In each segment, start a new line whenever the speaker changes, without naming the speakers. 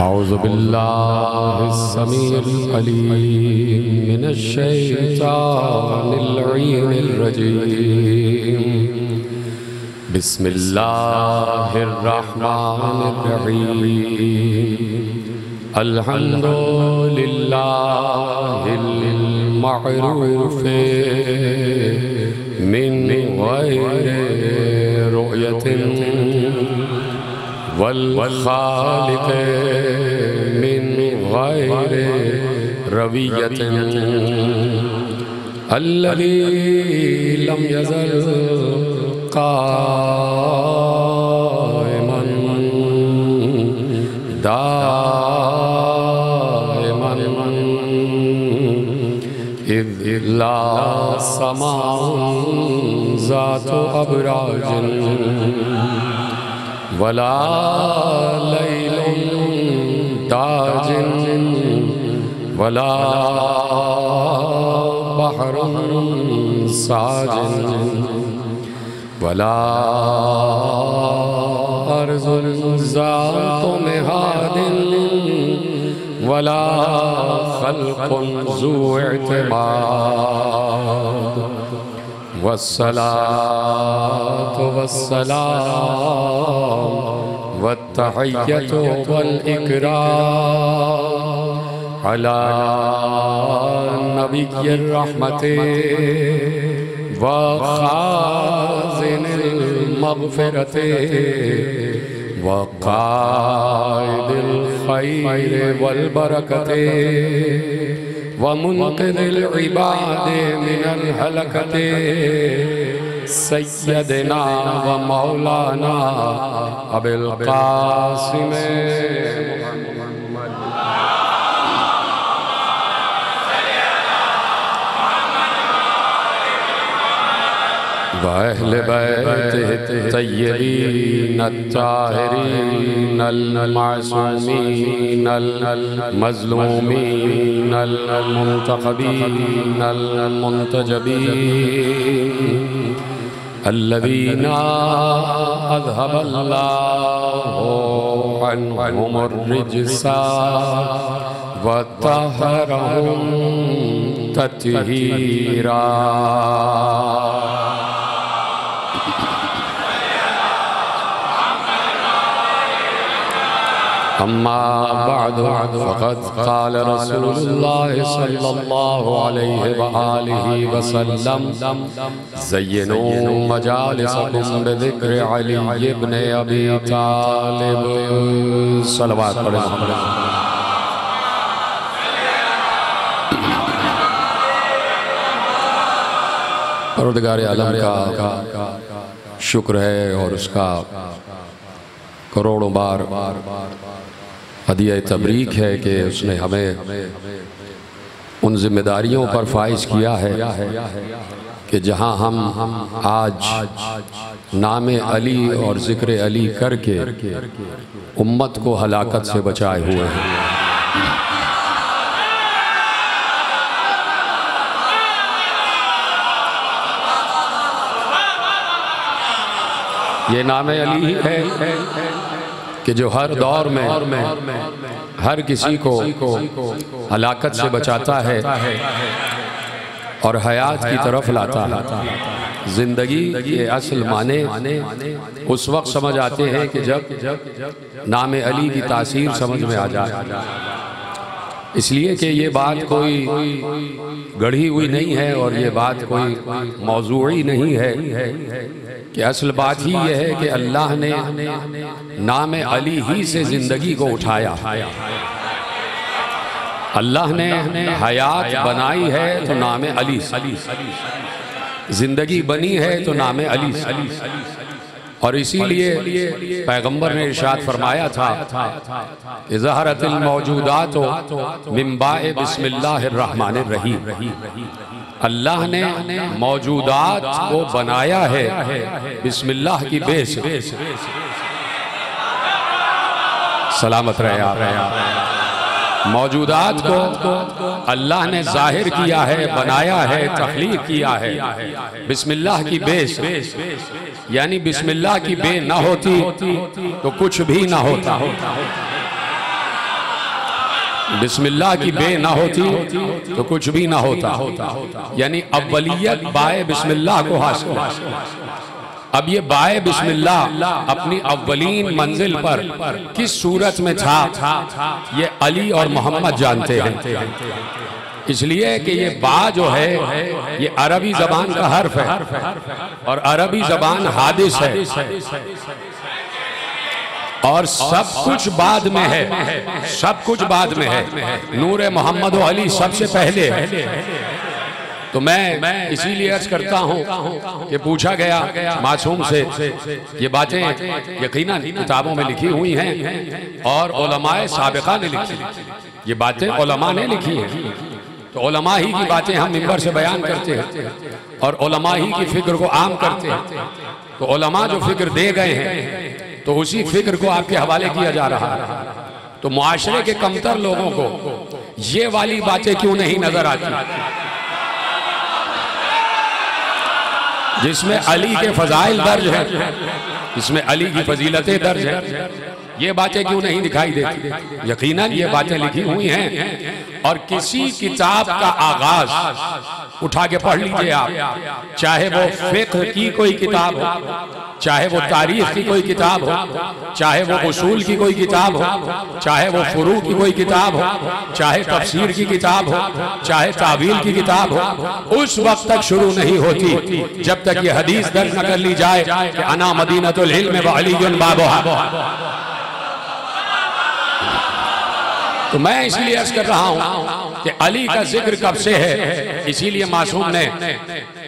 औज़ु बिल्लाहिस समीउल अलीम मिनश शैतानिर रजीम। बिस्मिल्लाहिर रहमानिर रहीम। अल्हम्दुलिल्लाहिल मअरूफ़े मिन गैरि रुयतिन वल खालिक़े मिन गैरि रवियतिन अल्लज़ी लम यज़ल काइमन दाइमन इज़ ला समाउन ज़ातु अबराजिन वला लैलुन दाजिन वला बहरुन साजिन वला अर्ज़ुन ज़ातु मिहादिन वला ख़ल्क़ुन ज़ू इअ्तिमाद वस्सलातु वस्सलाम वत्तहिय्यतु वल इकराम अला नबिय्यिर रहमति व खाज़िनिल मग़फ़िरति व क़ाइदिल ख़ैरि वल बरकति व मुन्क़िज़िल इबादि मिनल हलकति सय्यदना व मौलाना अबिल क़ासिम व अहले बैतिहि तय्यबीन अत्ताहिरीन अल-मासूमीन अल-मज़लूमीन अल-मुंतख़बीन अल-मुंतजबीन अल्लज़ीना अज़हबल्लाहु अन्हुमुर रिज्सा व तहहरहुम तत्हीरा। अम्मा बअद फ़क़द क़ाल रसूलुल्लाह सल्लल्लाहु अलैहि व आलिहि वसल्लम ज़य्यिनू मजालिसकुम बिज़िक्रि अली इब्न अबी तालिब। सलवात पढ़ें। परवरदिगार आलम का शुक्र है और उसका करोड़ों बार हदिया तबरीक है कि उसने हमें उन जिम्मेदारियों पर फाइज किया है कि जहां हम आज नाम अली और ज़िक्र अली करके उम्मत को हलाकत से बचाए हुए हैं। ये नाम अली है कि जो हर दौर में हर किसी को हलाकत से बचाता है और हयात की तरफ लाता है। जिंदगी के असल माने उस वक्त समझ आते हैं कि जब नाम अली की तासीर समझ में आ जाए। इसलिए कि ये बात कोई गढ़ी हुई नहीं है और ये बात कोई मौजूई नहीं है कि असल बात ही यह है कि अल्लाह ने नाम अली ही से जिंदगी को उठाया। अल्लाह ने हयात बनाई है तो नाम अली, जिंदगी बनी है तो नाम अली। और इसीलिए पैगंबर ने इरशाद फरमाया था इज़हरतिल मौजूदातो मिन बाए बिस्मिल्लाहिर रहमानिर रहीम। अल्लाह ने मौजूदात को बनाया है बिस्मिल्लाह की बे से। सलामत रहे आप। मौजूदात को अल्लाह ने जाहिर किया है, बनाया है, तख्लीक किया है बिस्मिल्लाह की बे से। यानी बिस्मिल्लाह की बे ना होती तो कुछ भी ना होता। बिस्मिल्लाह की बे ना होती तो कुछ भी ना होता। यानी अव्वलियत बाए बिस्मिल्लाह को हासिल है। अब ये बाए बिस्मिल्लाह अपनी अव्वलीन मंजिल पर किस सूरत में था ये अली और मोहम्मद जानते हैं। इसलिए कि ये बा जो है ये अरबी जबान का हर्फ है और अरबी जबान हादिस है और सब कुछ बाद में है, सब कुछ बाद में है। नूर मोहम्मद व अली सबसे पहले है। तो मैं इसीलिए अर्ज करता हूँ कि पूछा गया मासूम से ये बातें यकीनन किताबों में लिखी हुई हैं और उलमाए साबिका ने लिखी, ये बातें उलमा ने लिखी हैं। तो उलमा ही की बातें हम मिंबर से बयान करते हैं और उलमा ही की फिक्र को आम करते हैं। तो उलमा जो फिक्र दे गए हैं तो उसी फिक्र को आपके हवाले किया जा रहा है। तो मुआशरे के कमतर लोगों को ये वाली बातें क्यों नहीं नजर आती जिसमें अली के फजाइल दर्ज है, जिसमें अली की फजीलतें दर्ज है, ये बातें क्यों नहीं दिखाई देती? यकीनन ये बातें लिखी हुई हैं और किसी किताब का आगाज उठा के पढ़ लीजिए आप, चाहे वो फिक्र की कोई किताब हो, चाहे वो तारीख की कोई किताब हो, चाहे वो उसूल की कोई किताब हो, चाहे वो फुरू की कोई किताब हो, चाहे तफसीर की किताब हो, चाहे तावील की किताब हो, उस वक्त तक शुरू नहीं होती जब तक ये हदीस दर्ज न कर ली जाए कि अना मदीनतुल इल्म व अलीयुन बाबुहा। तो मैं इसलिए अर्ज कर रहा हूं कि अली का जिक्र कब से है, इसीलिए मासूम ने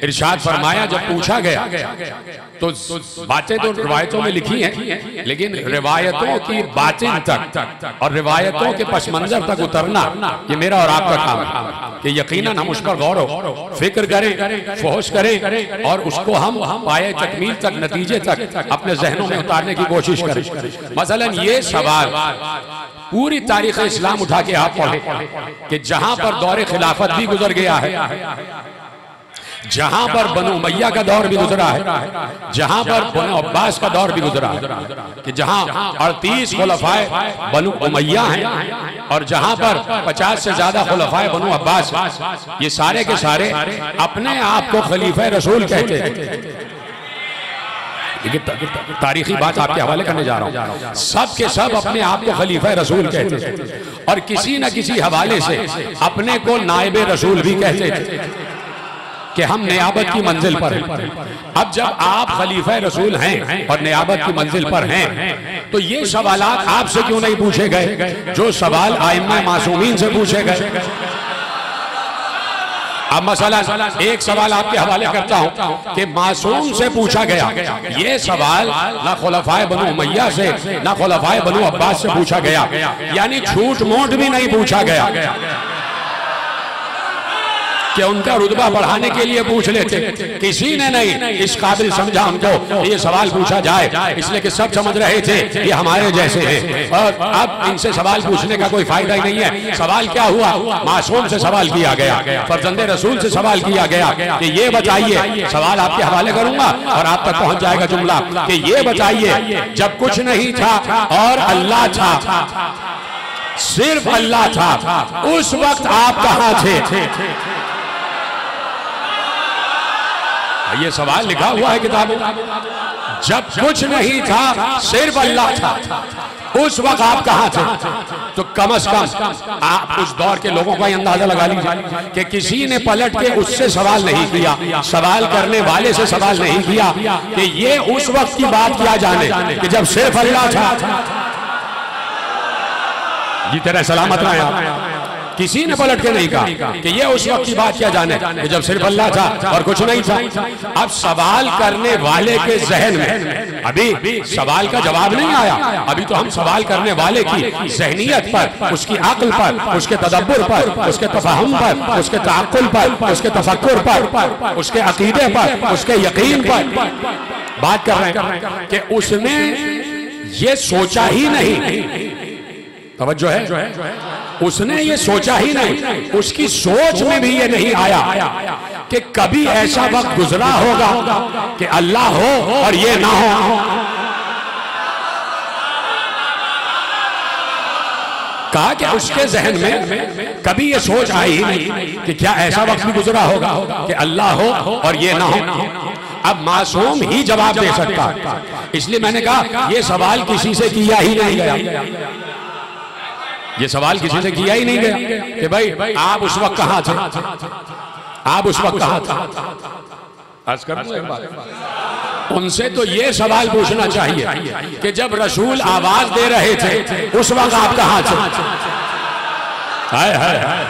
इरशाद फरमाया जब पूछा गया तो बातें तो रिवायतों में लिखी हैं लेकिन रिवायतों की बातें तक और रिवायतों के पस मंजर तक उतरना ये मेरा और आपका काम है कि यकीनन हम उस पर गौर फिक्र करें, फहोश करें और उसको हम पाए तकमील तक, नतीजे तक अपने जहनों में उतारने की कोशिश करें। मसलन ये सवाल पूरी तारीख इस्लाम उठा के आप पढ़े कि जहां पर दौर खिलाफत भी गुजर गया है, जहां पर बनु उमैया का दौर भी गुजरा है, जहां पर बनु अब्बास का दौर भी गुजरा है, कि जहां 38 खुलफाए बनु उमैया हैं और जहां पर 50 से ज्यादा खुलफाए बनु अब्बास, ये सारे के सारे अपने आप को खलीफा रसूल कहते हैं। तारीखी बात आपके हवाले करने जा रहा हूं। सब के सब अपने आप को खलीफा रसूल कहते थे और किसी न किसी हवाले से अपने को नायब रसूल भी कहते थे कि हम नियाबत की मंजिल पर हैं। अब जब आप खलीफा रसूल हैं और नियाबत की मंजिल पर हैं तो ये सवालात आपसे क्यों नहीं पूछे गए जो सवाल आइम्मा मासूमीन से पूछे गए? अब मसला एक सवाल आपके हवाले करता हूं कि मासूम से पूछा गया, ये सवाल ना खुलफाए बनु उमैया से ना खुलफाए बनु अब्बास से पूछा गया, यानी झूठ मूठ भी नहीं पूछा गया कि उनका रुतबा बढ़ाने के लिए पूछ लेते। किसी ने नहीं इस काबिल समझा हमको ये सवाल पूछा जाए, इसलिए कि सब समझ रहे थे ये हमारे जैसे हैं और अब इनसे सवाल पूछने का कोई फायदा ही नहीं है। सवाल क्या हुआ? मासूम से सवाल किया गया, फर्जंदे रसूल से सवाल किया गया कि ये बताइए, सवाल आपके हवाले करूंगा और आप तक पहुंच जाएगा जुमला कि ये बताइए जब कुछ नहीं था और अल्लाह था, सिर्फ अल्लाह था, उस वक्त आप कहां थे? ये सवाल लिखा हुआ है किताबों। जब कुछ नहीं था सिर्फ अल्लाह था, उस वक्त आप कहां थे? तो कम से कम आप उस दौर के लोगों का अंदाजा लगा लीजिए कि किसी ने पलट के उससे सवाल नहीं किया, सवाल करने वाले से सवाल नहीं किया कि ये उस वक्त की बात किया जाने कि जब सिर्फ अल्लाह था। जी तेरा सलामत रहे आप। किसी ने पलट के नहीं कहा कि ये उस वक्त की बात क्या जाने कि जब सिर्फ अल्लाह था और कुछ नहीं था। अब सवाल करने वाले के जहन में अभी सवाल का जवाब नहीं आया, अभी तो हम सवाल करने वाले की जहनियत पर, उसकी अक्ल पर, उसके तदब्बुर पर, उसके तफहम पर, उसके ताक़ुल पर, उसके तफक्कुर पर, उसके अकीदे पर, उसके यकीन पर बात कर रहे हैं कि उसने ये सोचा ही नहीं। तवज्जो है, उसने ये सोचा ही नहीं, उसकी सोच में भी ये नहीं आया कि कभी ऐसा वक्त गुजरा होगा कि अल्लाह हो और ये ना हो। 1 कहा कि उसके जहन में कभी ये सोच आई ही नहीं कि क्या ऐसा वक्त भी गुजरा होगा कि अल्लाह हो और ये ना हो। अब मासूम ही जवाब दे सकता, इसलिए मैंने कहा ये सवाल किसी से किया ही नहीं गया, ये सवाल किसी से किया ही नहीं गया कि भाई आप उस वक्त कहां थे, आप उस वक्त कहां थे। उनसे तो ये सवाल पूछना चाहिए कि जब रसूल आवाज दे रहे थे उस वक्त आप कहां थे। हाय हाय हाय,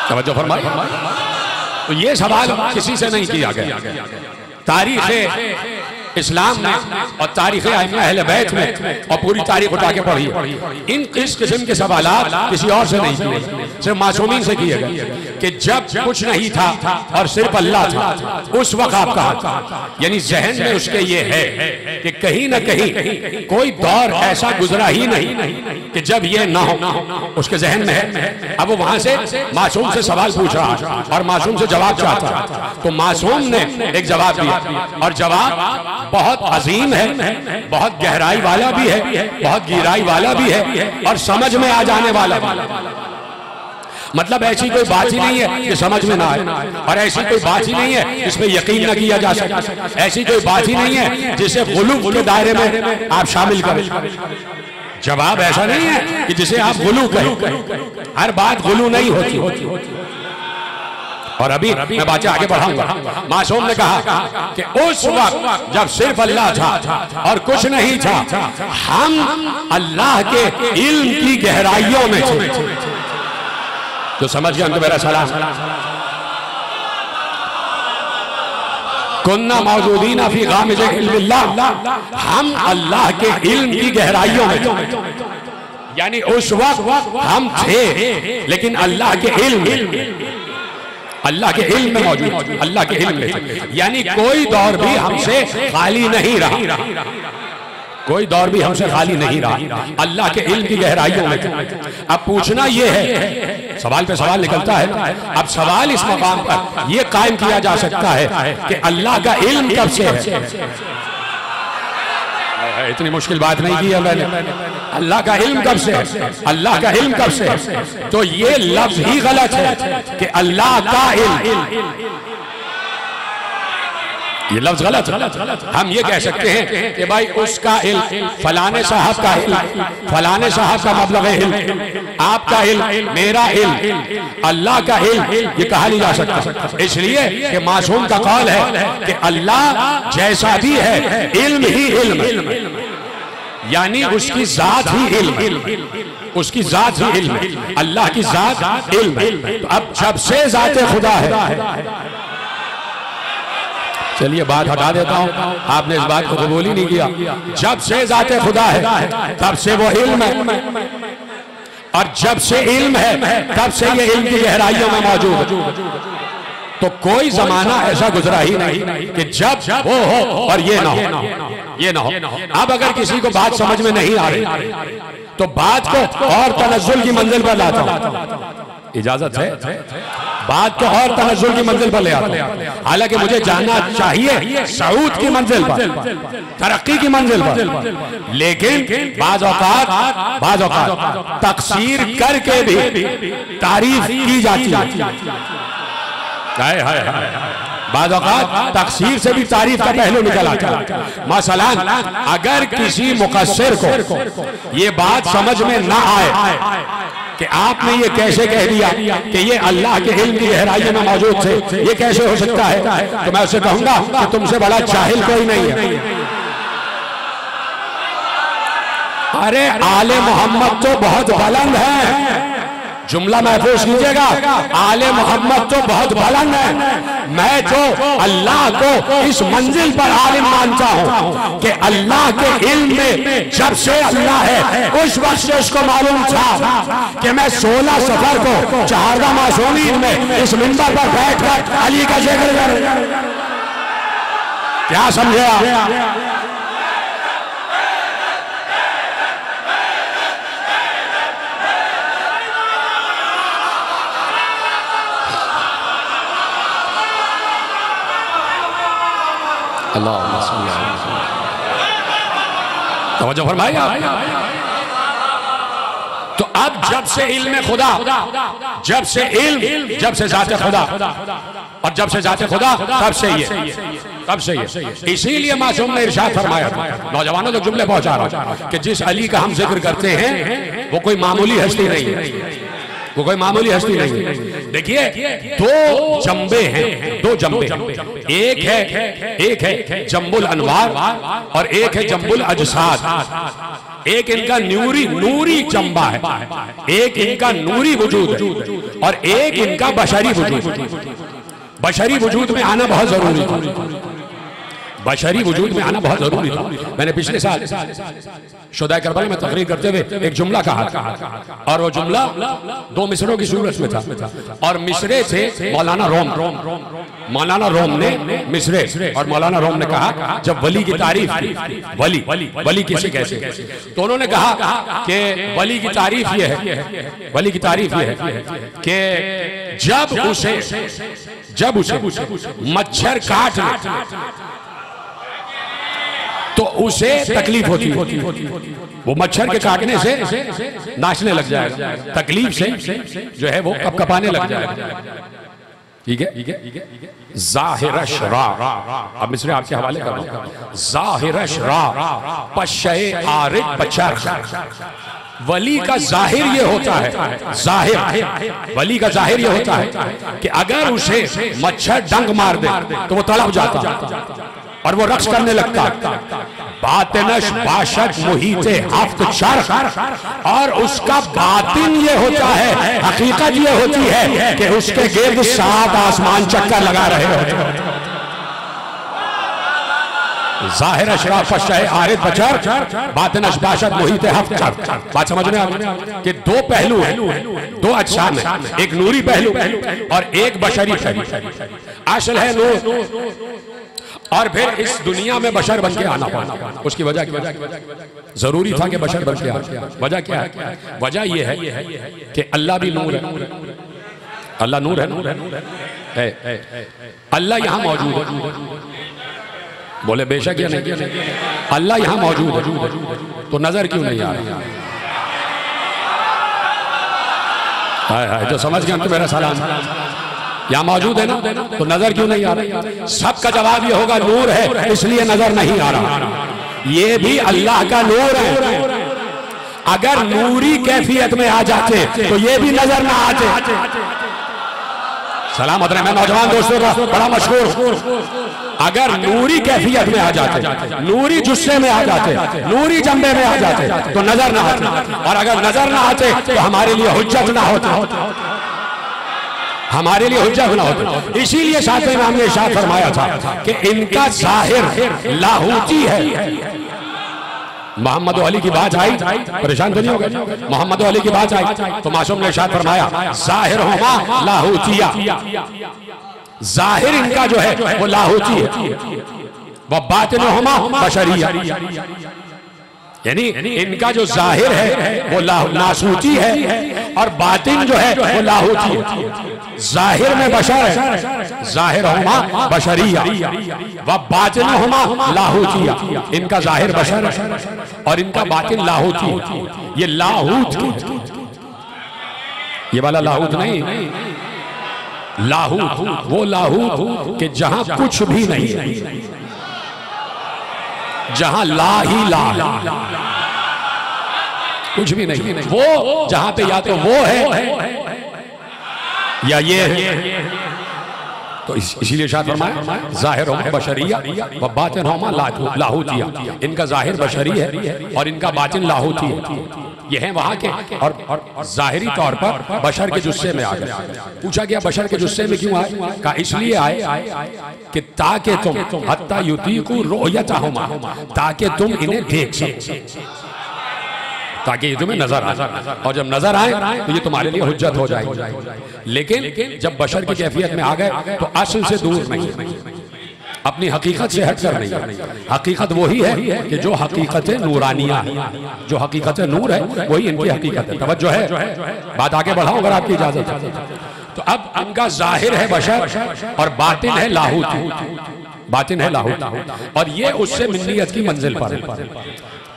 तवज्जो फरमाइए। तो ये सवाल किसी से नहीं किया गया। तारीख इस्लाम में और तारीख अहले बैत में और पूरी तारीख उठा के पढ़ी, इस किस्म के सवालात किसी और से नहीं किए, सिर्फ मासूमीन से किए गए कि जब कुछ नहीं था और सिर्फ अल्लाह था उस वक्त आप कहां था। यानी जहन में उसके ये है कि कहीं ना कहीं कोई दौर ऐसा गुजरा ही नहीं कि जब ये ना हो, उसके जहन में है। अब वो वहां से मासूम से सवाल पूछ रहा है और मासूम से जवाब चाहता है, तो मासूम ने एक जवाब दिया और जवाब बहुत अजीम है, बहुत गहराई वाला भी है, बहुत गहराई वाला भी है और समझ में आ जाने वाला भी। मतलब ऐसी कोई बात ही नहीं है कि समझ में ना आए, और ऐसी कोई बात ही नहीं है जिसमें यकीन न किया जा सके, ऐसी कोई बात ही नहीं है जिसे गुलू के दायरे में आप शामिल करें। जवाब ऐसा नहीं है कि जिसे आप गुलू कहें, हर बात गुलू नहीं होती। और अभी मैं बातें आगे बढ़ाऊंगा। मासूम ने कहा कि उस वक्त जब सिर्फ अल्लाह था और कुछ नहीं था, हम अल्लाह के इल्म की गहराइयों में थे। तो समझ गए तो मेरा सलाम। कुन्ना मौजूदीना फी गामिज़ इल्मिल्लाह, हम अल्लाह के इल्म की गहराइयों में थे। यानी उस वक्त हम थे लेकिन अल्लाह के इल्म, अल्लाह के इल्म में मौजूद, अल्लाह के इल्म में। यानी कोई दौर भी हमसे खाली नहीं रहा, कोई दौर भी हमसे खाली नहीं रहा, अल्लाह के इल्म की गहराइयों में। अब पूछना यह है, सवाल पे सवाल निकलता है। अब सवाल इस मकाम पर यह कायम किया जा सकता है कि अल्लाह का इल्म कब से है। इतनी मुश्किल बात नहीं की है मैंने। अल्लाह का इल्म कब से है, अल्लाह का इल्म कब से है। तो ये लफ्ज ही गलत है कि अल्लाह का इल्म, ये लफ्ज गलत। हम ये कह सकते हैं कि भाई उसका इल्म, फलाने साहब का इल्म, फलाने साहब का मतलब इल्म, आपका इल्म, मेरा इल्म, अल्लाह का इल्म, ये कहा नहीं जा सकता। इसलिए कि मासूम का कौल है कि अल्लाह जैसा भी है इल्म ही इल्म, यानी उसकी जात ही इल्म, उसकी जात ही इल्म, अल्लाह की जात इल्म। तो अब जब से जाते खुदा है, चलिए बात हटा देता हूं, आपने इस बात को कबूल ही नहीं किया। जब से जाते खुदा है तब से वो इल्म है, और जब से इल्म है तब से ये इल्म की गहराइयों में मौजूद है। तो कोई जमाना ऐसा गुजरा ही नहीं कि जब वो हो और ये ना हो, ये ना हो। अब अगर किसी को बात समझ में नहीं आ रही तो बात को और तनज़्ज़ुल की मंजिल पर लाता हूं, इजाजत है, बात को और तनज़्ज़ुल की मंजिल पर ले आता हूं। हालांकि मुझे जानना चाहिए सऊद की मंजिल पर, तरक्की की मंजिल पर, लेकिन बाज़ औक़ात तक़सीर करके भी तारीफ की जाती है। बाज़ औक़ात तक़सीर से भी तारीफ का पहलू निकल आता है। मसलन अगर किसी मुक़स्सिर को ये बात समझ में ना आए कि आपने ये कैसे कह दिया कि ये अल्लाह के इल्म की गहराइयों में मौजूद थे, ये कैसे हो सकता है, तो मैं उससे कहूंगा कि तुमसे बड़ा जाहिल कोई नहीं है। अरे आले मोहम्मद तो बहुत बुलंद है, जुमला महफूज कीजिएगा, आले मोहम्मद तो बहुत बुलंद है। मैं तो अल्लाह को इस मंजिल पर आलिम मानता हूँ कि अल्लाह के इल्म में जब से अल्लाह है उस वक्त से उसको मालूम था कि मैं 16 सफर को चारगा मासूमीन में इस मिंबर पर बैठकर अली का जिक्र करूं। क्या समझे आप? तवज्जो फरमाइए आप। तो अब जब से इल्म खुदा, जब से इल्म, जब से जाते खुदा, और जब से जाते खुदा तब से ये, तब से ये। इसीलिए मासूम ने इरशाद फरमाया था, नौजवानों तक जुमले पहुंचा रहा हूं, कि जिस अली का हम जिक्र करते हैं वो कोई मामूली हस्ती नहीं है, वो कोई मामूली हस्ती नहीं है। देखिए दो जंबे हैं, दो जंबे, एक है जंबुल अनवार और एक है जंबुल अजसाद। एक इनका नूरी जंबा है, एक इनका नूरी वजूद है और एक इनका बशरी वजूद। बशरी वजूद में आना बहुत जरूरी था, बशरी वजूद में आना बहुत जरूरी था। मैंने पिछले साल शुदाए करबला में तकरीर करते हुए एक जुमला कहा और वो जुमला दो मिसरों की सूरत में था और मिसरे थे मौलाना रोम। मौलाना रोम ने मिसरे और मौलाना रोम ने कहा जब वली की तारीफ की, वली किसे कैसे, तो उन्होंने कहा कि वली की तारीफ ये है, वली की तारीफ ये है कि जब उसे मच्छर काट ले तो उसे तकलीफ होती है, वो मच्छर के काटने से नाचने लग जाएगा, तकलीफ से जो है वो कपकपाने लग जाएगा। ठीक है, ज़ाहिरश रा, अब मिसरे आपके हवाले कर रहा हूं, ज़ाहिरश रा पशे आरिद पचर। वली का जाहिर ये होता है, जाहिर वली का जाहिर ये होता है कि अगर उसे मच्छर डंक मार दे तो वो तड़प जाता और वो रक्स करने लगता। बातिनश बाशत मुहीते हफ्त चर, और उसका बातिन ये होता है, हकीकत ये होती है कि उसके गिर्द 7 आसमान चक्कर लगा रहे होते। जाहिर अशराफ शय आरिद बचर, बातिनश बाशत मुहीते हफ्त चर। बात समझ में आ गई कि दो पहलू हैं, दो अजसाम हैं, एक नूरी पहलू और एक बशरी पहलू। असल है नूर और फिर इस दुनिया में बशर बन के आना पड़ा। उसकी वजह जरूरी था कि बशर बन के आना। वजह क्या है? वजह यह है कि अल्लाह भी नूर है, अल्लाह नूर है, अल्लाह यहां मौजूद है। बोले बेशक या नहीं, अल्लाह यहां मौजूद है तो नजर क्यों नहीं आ रही? हाय हाय, जो समझ गए तो मेरा सलाम। यहाँ मौजूद है ना तो नजर क्यों नहीं आ रहा? सबका जवाब ये होगा नूर है इसलिए नजर नहीं आ रहा। ये भी अल्लाह का नूर है। अगर नूरी कैफियत में आ जाते तो ये भी नजर ना आते। सलामत रहे मैं नौजवान दोस्तों का बड़ा मशहूर। अगर नूरी कैफियत में आ जाते, नूरी जुस्से में आ जाते, नूरी जंबे में आ जाते तो नजर ना आते, और अगर नजर ना आते तो हमारे लिए हुज्जत ना होता, हमारे लिए हुज्जत ना होता। इसीलिए साथ में हमने इरशाद फरमाया था कि इनका जाहिर लाहूती है। मोहम्मद अली की बात आई, परेशान तो नहीं हो गए? मोहम्मद अली की बात आई तो मासूम ने इरशाद फरमाया जाहिर होमा लाहूतिया। जाहिर इनका जो है वो लाहूती है, वह बातिन होमा बशरिया। यानी इनका जो जाहिर है वो नासूती है और बातिन जो है वो लाहूती है। जाहिर में बशर है, जाहिर होमा बशरिया व बातिन होमा लाहूतिया। इनका जाहिर बशर है और इनका बातिन लाहूती है। ये लाहूत, ये वाला लाहूत नहीं, लाहूत वो लाहूत कि जहां कुछ भी नहीं है, जहां ला ही ला, कुछ भी नहीं, वो जहां पे या तो वो है या ये है। तो इसीलिए शायद फरमाया जाहिर होमा बशरिया व बातिन होमा लाहूतिया। इनका जाहिर बशरी है और इनका बातिन लाहूती है। ये हैं वहां के, और जाहिरी तौर पर बशर के जुस्से में आ गए। पूछा गया बशर के जुस्से में क्यों आए? का इसलिए आए कि ताकि तुम हत्ता युतीकु रुयतहुमा, ताकि तुम इन्हें देख सको, ताकि ये तुम्हें नजर आए, और जब नजर आए तो ये तुम्हारे लिए हुज्जत हो जाएगी। लेकिन जब बशर की कैफियत में आ गए तो असल से दूर नहीं, अपनी हकीकत से हटकर नहीं। हकीकत वही है कि जो हकीकत नूरानिया है, जो हकीकत नूर है वही इनकी हकीकत है। तवज्जो है, बात आगे बढ़ाऊं अगर आपकी इजाजत है। तो अब इनका जाहिर है बशर और बातिन है लाहूत। बातिन है लाहूत, और ये उससे मिन्नियत की मंजिल पर है।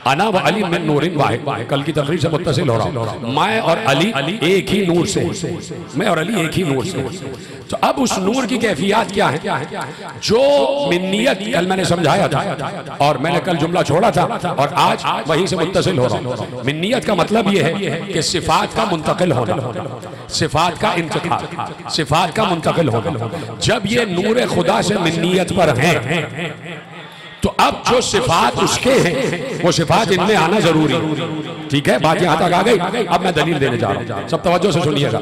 अना व अली मिन नूरिन वाहिद, कल की तकरीर से मुत्तसिल हो रहा हूँ। मैं और अली एक ही नूर से, मैं और अली एक ही नूर से। तो अब उस नूर की कैफियत क्या है? जो मिन्नियत कल मैंने समझाया था, और मैंने कल जुमला छोड़ा था और आज वहीं से मुत्तसिल हो रहा हूँ। मिन्नियत का मतलब ये है कि सिफात का मुंतकिल होना, सिफात का इंतकाल, सिफात का मुंतकिल होना। जब ये नूर खुदा से मिन्नियत पर है तो अब जो सिफात उसके हैं वो सिफात इनमें आना जरूरी है। ठीक है, बात यहां तक आ गई। अब मैं दलील देने जा रहा हूं, सब तवज्जो से सुनिएगा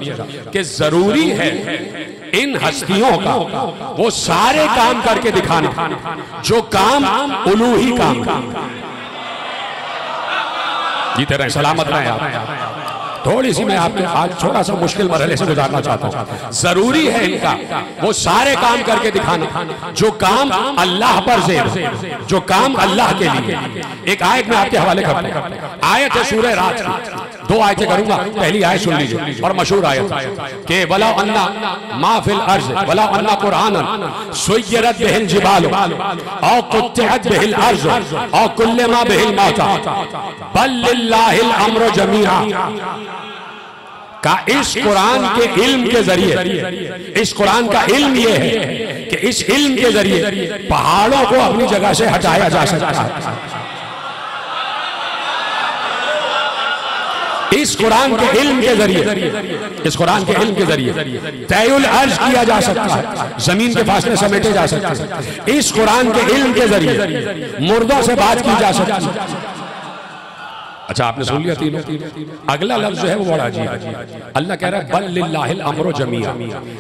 कि जरूरी है इन हस्तियों का वो सारे काम करके दिखाना जो काम उलूही काम। जीते रहे, सलामत रहे आप। थोड़ी सी मैं आपके आज थोड़ा सा मुश्किल मरहले से गुजारना चाहता हूँ। जरूरी है इनका वो सारे काम करके दिखाना जो काम अल्लाह पर ज़ेब, जो काम अल्लाह के लिए। एक आयत में आपके हवाले करता हूँ, आयत है सूरह रात की। दो आयतें करूंगा, पहली आयत सुन लीजिए और मशहूर आयत के वला अन्ना मा फिल अर्ज़ वला अन्ना कुरानन सुय्यरत बिहिल जिबाल औ कुत्तिअत बिहिल अर्ज़ औ कुल्लमा बिहिल मौता बल लिल्लाहिल अम्रु जमीआ। का इस कुरान के इल्म के जरिए, इस कुरान का इल्म ये है कि इस इल्म के जरिए पहाड़ों को अपनी जगह से हटाया जा सकता है। इस कुरान के इल्म के जरिए, इस कुरान के इल्म के जरिए तयउल अर्ज किया जा सकता है, जमीन के फासले समेटे जा सकते हैं। इस कुरान के इल्म के जरिए मुर्दों से बात की जा सकती है। अच्छा, आपने सुन लिया तीनों। अगला लफ्ज जो है वो बड़ा अजीब है। अल्लाह कह रहा है बल लिल्लाहिल अम्रु जमीआ,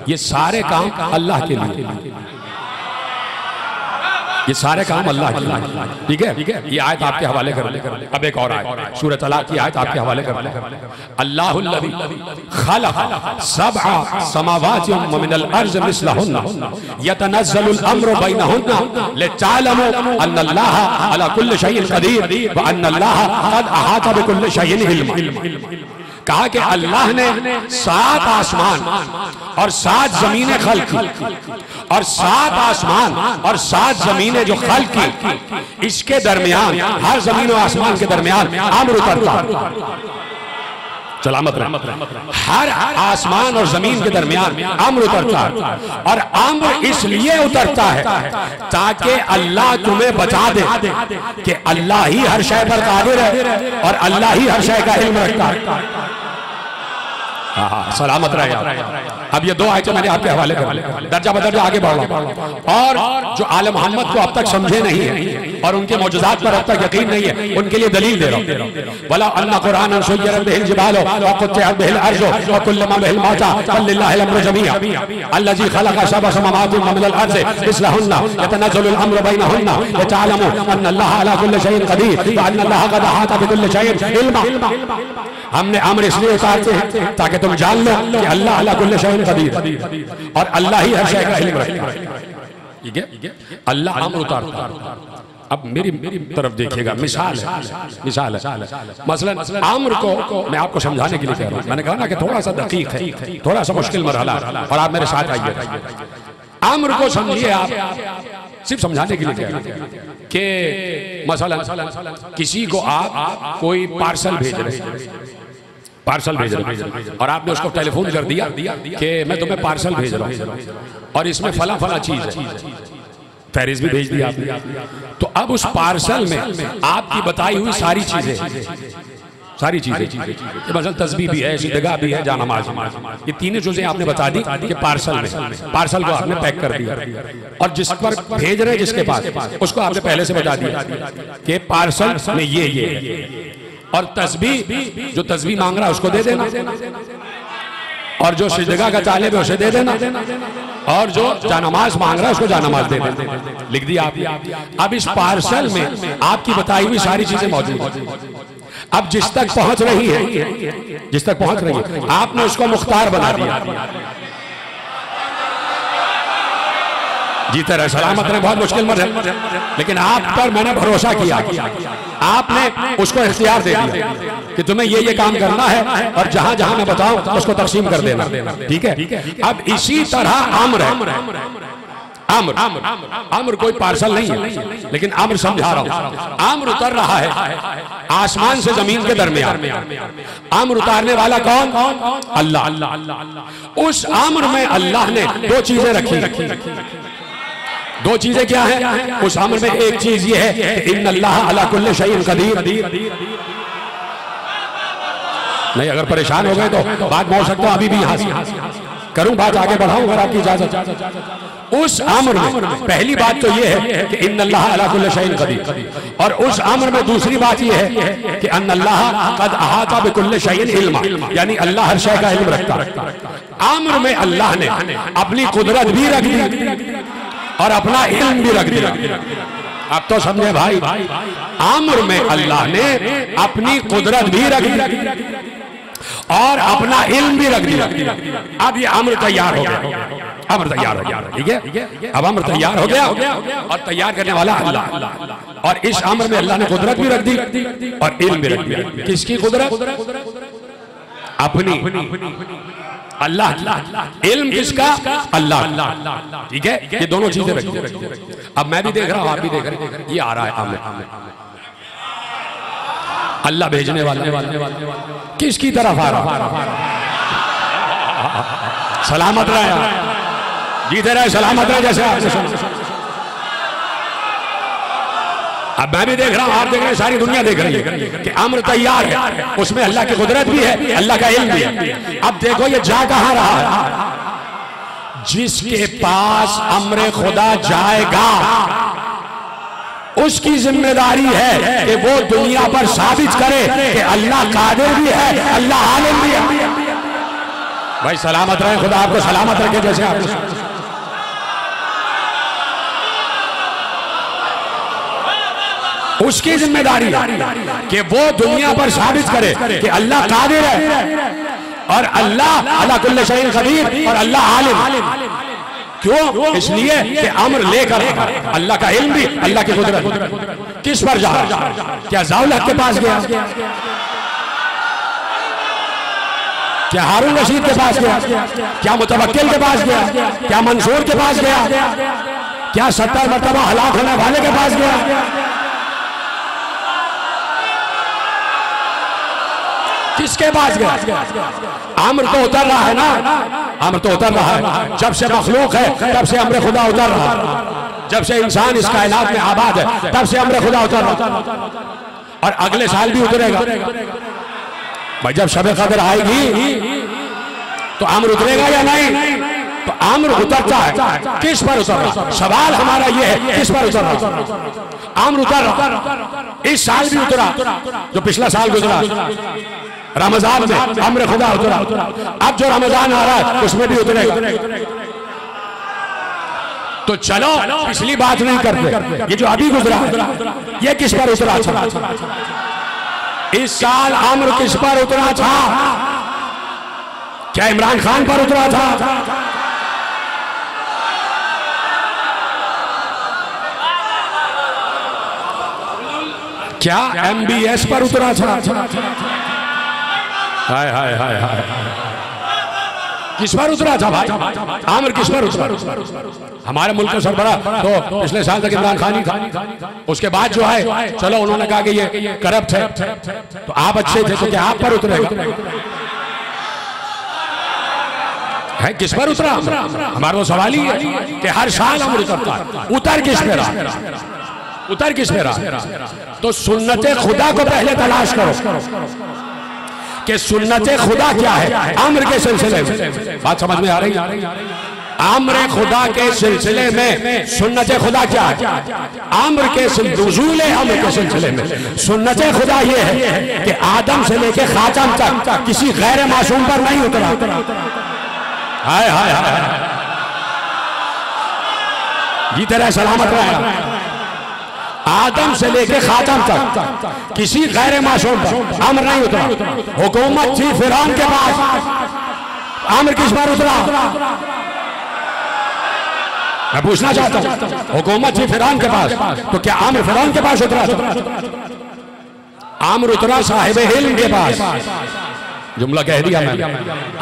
ये सारे काम अल्लाह के लिए, ये सारे काम अल्लाह के लिए। ठीक है, ये आयत आपके हवाले कर। अब एक और आयत सूरह तलाक की आयत आपके हवाले कर। अल्लाहुल्लज़ी खलक़ सबअ समावाति व मिनल अर्ज़ मिस्लहुन्ना यतनज़्ज़लुल अम्रु बैनहुन्ना लितअलमू अन्नल्लाहा अला कुल्लि शैइन क़दीर व अन्नल्लाहा क़द अहाता बिकुल्लि शैइन इल्मा। कहा कि अल्लाह ने 7 आसमान और 7 जमीनें खल्क की, और 7 आसमान और 7 जमीनें जो खल्क की, इसके दरमियान, हर जमीन और आसमान के दरमियान अम्र उतरता। सलामत रहे। हर आसमान और जमीन के दरमियान अम्र उतरता है, और अम्र इसलिए उतरता है ताकि अल्लाह तुम्हें बता दे कि अल्लाह ही हर शय पर कादिर है और अल्लाह ही हर शय का इल्म रखता है। सलामत रहे। अब ये दो आयतें मैंने आपके हवाले कर, दर्जा बदर्जा आगे बढ़ रहा हूं। और जो आले मोहम्मद को अब तक समझे नहीं है और उनके मौजूदात पर अब तक यकीन नहीं है, उनके लिए दलील दे रहा हूं। वला अन्ना कुरानन सुय्यरत बिहिल जिबाल व कुत्तिअत बिहिल अर्ज़ व कुल्लमा बिहिल मौता बल लिल्लाहिल अम्रु जमीआ अल्लज़ी खलक़ सबअ समावाति व मिनल अर्ज़ मिस्लहुन्ना यतनज़्ज़लुल अम्रु बैनहुन्ना लितअलमू अन्नल्लाहा अला कुल्लि शैइन क़दीर व अन्नल्लाहा क़द अहाता बिकुल्लि शैइन इल्मा। हमने अम्र इसलिए उतारते हैं ताकि तुम जान लो कि अल्लाह अला कुल्लि शैइन क़दीर, और अल्लाह ही हर शय का इल्म रखता है। ठीक है, अल्लाह अम्र उतारता है। अब मेरी तरफ देखिएगा, मिसाल है। मसलन अम्र को मैं आपको समझाने के लिए कह रहा हूं। मैंने कहा ना कि थोड़ा सा दकीक है, थोड़ा सा मुश्किल मरहला, और आप मेरे साथ आइए। अम्र को समझिए आप, सिर्फ समझाने के लिए कह रहा हूं कि मसलन किसी को आप कोई पार्सल भेज रहे हैं, और आपने उसको टेलीफोन कर दिया कि मैं तुम्हें पार्सल भेज रहा हूं और इसमें फला फला चीज है, फहरिस्त भी भेज दिया आपने। तो अब उस पार्सल में आपकी बताई हुई सारी चीजें, मतलब तस्बीह भी है, सिदगा भी है, जानमाज, ये तीनों चीजें आपने बता दी कि पार्सल को आपने पैक कर दिया, और जिस पर भेज रहे जिसके पास उसको आपने पहले से बता दिया कि पार्सल में ये और तस्बीह, जो तस्बीह मांग रहा है उसको दे देना, और जो सिदगा का तालिब है उसे दे देना, और जो जानमाज मांग रहा है उसको जानमाज दे देना। लिख दिया आपने। अब इस पार्सल में आपकी बताई हुई सारी चीजें मौजूद हैं। अब जिस तक पहुंच रही है आपने उसको मुख्तार बना दिया। जीते रहे, सलामत रहे, बहुत मुश्किल मत है, लेकिन आप पर मैंने भरोसा किया, आपने उसको इख्तियार दे दिया कि तुम्हें ये काम करना है, और जहां जहां मैं बताऊं उसको तकसीम कर देना। ठीक है। अब इसी तरह अम्र है, आम्र आम्र कोई पार्सल नहीं है, लेकिन आम्र समझा रहा हूं। आम्र उतर रहा है आसमान से जमीन के दरमियान। आम्र उतारने वाला कौन? अल्लाह। उस आम्र में अल्लाह ने दो चीजें रखी। दो चीजें क्या है उस आम्र में? एक चीज ये है कि इन्नल्लाह अला कुल्लि शैइन कदीर। नहीं, अगर परेशान हो गए तो बात बोल सकता हूं, अभी भी यहां से करूं, बात आगे बढ़ाऊं अगर आपकी इजाजत। उस आम्र में पहली बात तो ये है कि इन्नल्लाह अला कुल्लि शैइन कदीर, और उस आम्र में दूसरी बात ये है कि अन्नल्लाह कद अहाता बिकुल्लि शैइन इल्मा, यानी अल्लाह हर शय का इल्म रखता है। आम्र में अल्लाह ने अपनी कुदरत भी रख दी और अपना इल्म भी रख दिया। अब तो समझे भाई, आम्र में अल्लाह ने अपनी कुदरत भी रख दी और अपना इल्म भी रख दिया। अब ये अम्र तैयार हो गया, अम्र तैयार हो गया, ठीक है। अब अम्र तैयार हो गया और तैयार करने वाला अल्लाह, और इस अम्र में अल्लाह ने कुदरत भी रख दी और इल्म भी रख दिया। किसकी कुदरत? अपनी। अल्लाह। इल्म किसका? अल्लाह, ठीक है। ये दोनों चीजें रखी। अब मैं भी देख रहा हूं, आप भी देख रहे हैं, ये आ रहा है आमने। अल्लाह भेजने वाला किसकी तरफ आ रहा? सलामत रहे, जीते रहे, सलामत रहे, जैसे आपने सुना। अब मैं भी देख रहा हूं, आप देख रहे हैं, सारी दुनिया देख रही है कि अम्र तैयार है, उसमें अल्लाह की कुदरत भी है, अल्लाह का इल्म भी है। अब देखो ये जा कहां रहा है? जिसके पास अम्र खुदा जाएगा उसकी जिम्मेदारी है कि वो दुनिया पर साबित करे कि अल्लाह कादिर भी है, अल्लाह आलिम भी है। भाई सलामत रहे, खुदा आपको सलामत रखे, जैसे आप। उसकी जिम्मेदारी है कि वो दुनिया पर साबित करे कि अल्लाह कादिर है और अल्लाह अला कुल्लि शैइन कदीर और अल्लाह आलिम। क्यों? इसलिए कि अम्र लेकर अल्लाह का इल्म भी, अल्लाह की कुदरत। किस पर जा? क्या ज़ाउल हक के पास गया? क्या हारून रशीद के पास गया? क्या मुतवक्किल के पास गया? क्या मंसूर के पास गया? क्या 70 मरतबा हलाक होने वाले के पास गया? किसके पास गया? अम्र तो उतर रहा है ना, अम्र तो उतर रहा है। जब से मखलूक है तब से अम्र खुदा उतर रहा है। जब से इंसान इस कायनात में आबाद है तब से अम्र खुदा उतर रहा है, और अगले साल भी उतरेगा। भाई जब शब कदर आएगी तो अम्र उतरेगा या नहीं? तो अम्र उतरता है। किस पर उतर रहा? सवाल हमारा ये है, किस पर उतर रहा? अम्र उतर रहा। इस साल भी उतरा, जो पिछला साल गुजरा रमजान में अम्र खुदा उतरा। अब जो रमजान आ रहा है उसमें भी उतरेगा। तो चलो पिछली बात नहीं करते, ये जो अभी गुजरा ये किस पर उतरा था? इस साल अम्र किस पर उतरा था? क्या इमरान खान पर उतरा था? क्या MBS पर उतरा था? हाय हाय हाय हाय, किस पर उतरा था भाई? आमिर किस पर उतरा? हमारे मुल्क का सरबराह तो पिछले साल तक इमरान खान ही था। उसके बाद जो है चलो उन्होंने कहा कि ये करप्ट है, तो आप अच्छे थे तो क्या आप पर उतरेगा? है किस पर उतरा? हमारा तो सवाल ही है कि हर साल अमर उतरता है, उतर किस पे रहा? उतर किस पे रहा? तो सुन्नते खुदा को पहले तलाश करो कि सुन्नते खुदा क्या है अम्र के सिलसिले में। बात समझ में आ रही है? अम्र खुदा के सिलसिले में सुन्नते खुदा क्या है? अम्र के नुज़ूल अम्र के सिलसिले में सुन्नते खुदा ये है कि आदम से लेके खातम तक किसी गैर मासूम पर नहीं उतरा। हाय हाय हाय, जीते रहे सलामत रहे। आदम से लेके खातम तक किसी गैर मासूम पर अम्र नहीं उतरा। हुकूमत थी फिरौन के पास, अम्र किस पर उतरा? मैं पूछना चाहता हूं, हुकूमत थी फिरौन के पास, तो क्या अम्र फिरौन के पास उतरा? अम्र उतरा साहिब इल्म के पास। जुमला कह दिया मैंने।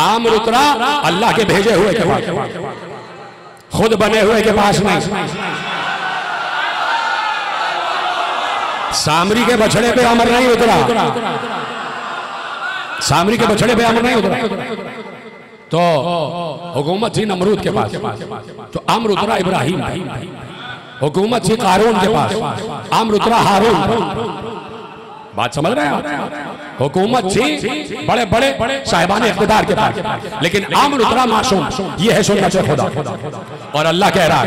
अम्र उतरा अल्लाह के भेजे हुए के पास। खुद बने हुए के पास नहीं। सामरी के बछड़े पे अमर नहीं उतरा, सामरी के बछड़े पे अमर नहीं उतरा, तो हुकूमत थी नमरूद के पास, तो अमर उतरा इब्राहिम। हुकूमत थी कारून के पास, अमर उतरा हारून। बात समझ रहे हैं? हुकूमत थी बड़े बड़े साहिबान इख्तिदार के पास, लेकिन अमर उतरा मासूम। ये है सुन्नत खुदा। और अल्लाह कह रहा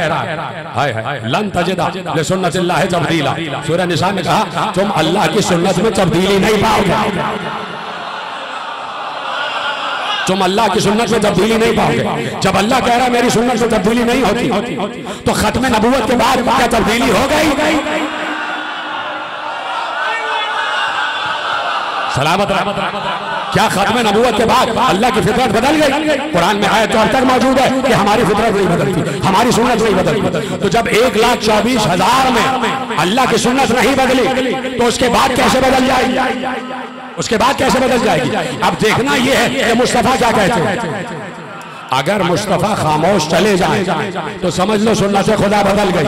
है लन तजिदा लिसुन्नतिल्लाहि तब्दीला। सूरह निसा में कहा तुम अल्लाह की सुन्नत में तब्दीली नहीं पाओगे, तुम अल्लाह की सुन्नत में तब्दीली नहीं पाओगे। जब अल्लाह कह रहा है मेरी सुन्नत में तब्दीली नहीं होती, तो खत्म नबूवत के बाद क्या तब्दीली हो गई? सलामत क्या खत्म नबूवत के बाद अल्लाह की फितरत बदल गई? कुरान में आयत तो तक मौजूद है कि हमारी फितरत नहीं बदलती, हमारी सुन्नत नहीं बदलती। तो जब 1,24,000 में अल्लाह की सुन्नत नहीं बदली, तो उसके बाद कैसे बदल जाएगी? उसके बाद कैसे बदल जाएगी? अब देखना यह है कि मुस्तफा क्या कहते हैं। अगर मुस्तफा खामोश चले जाए तो समझ लो सुन्नत खुदा बदल गई।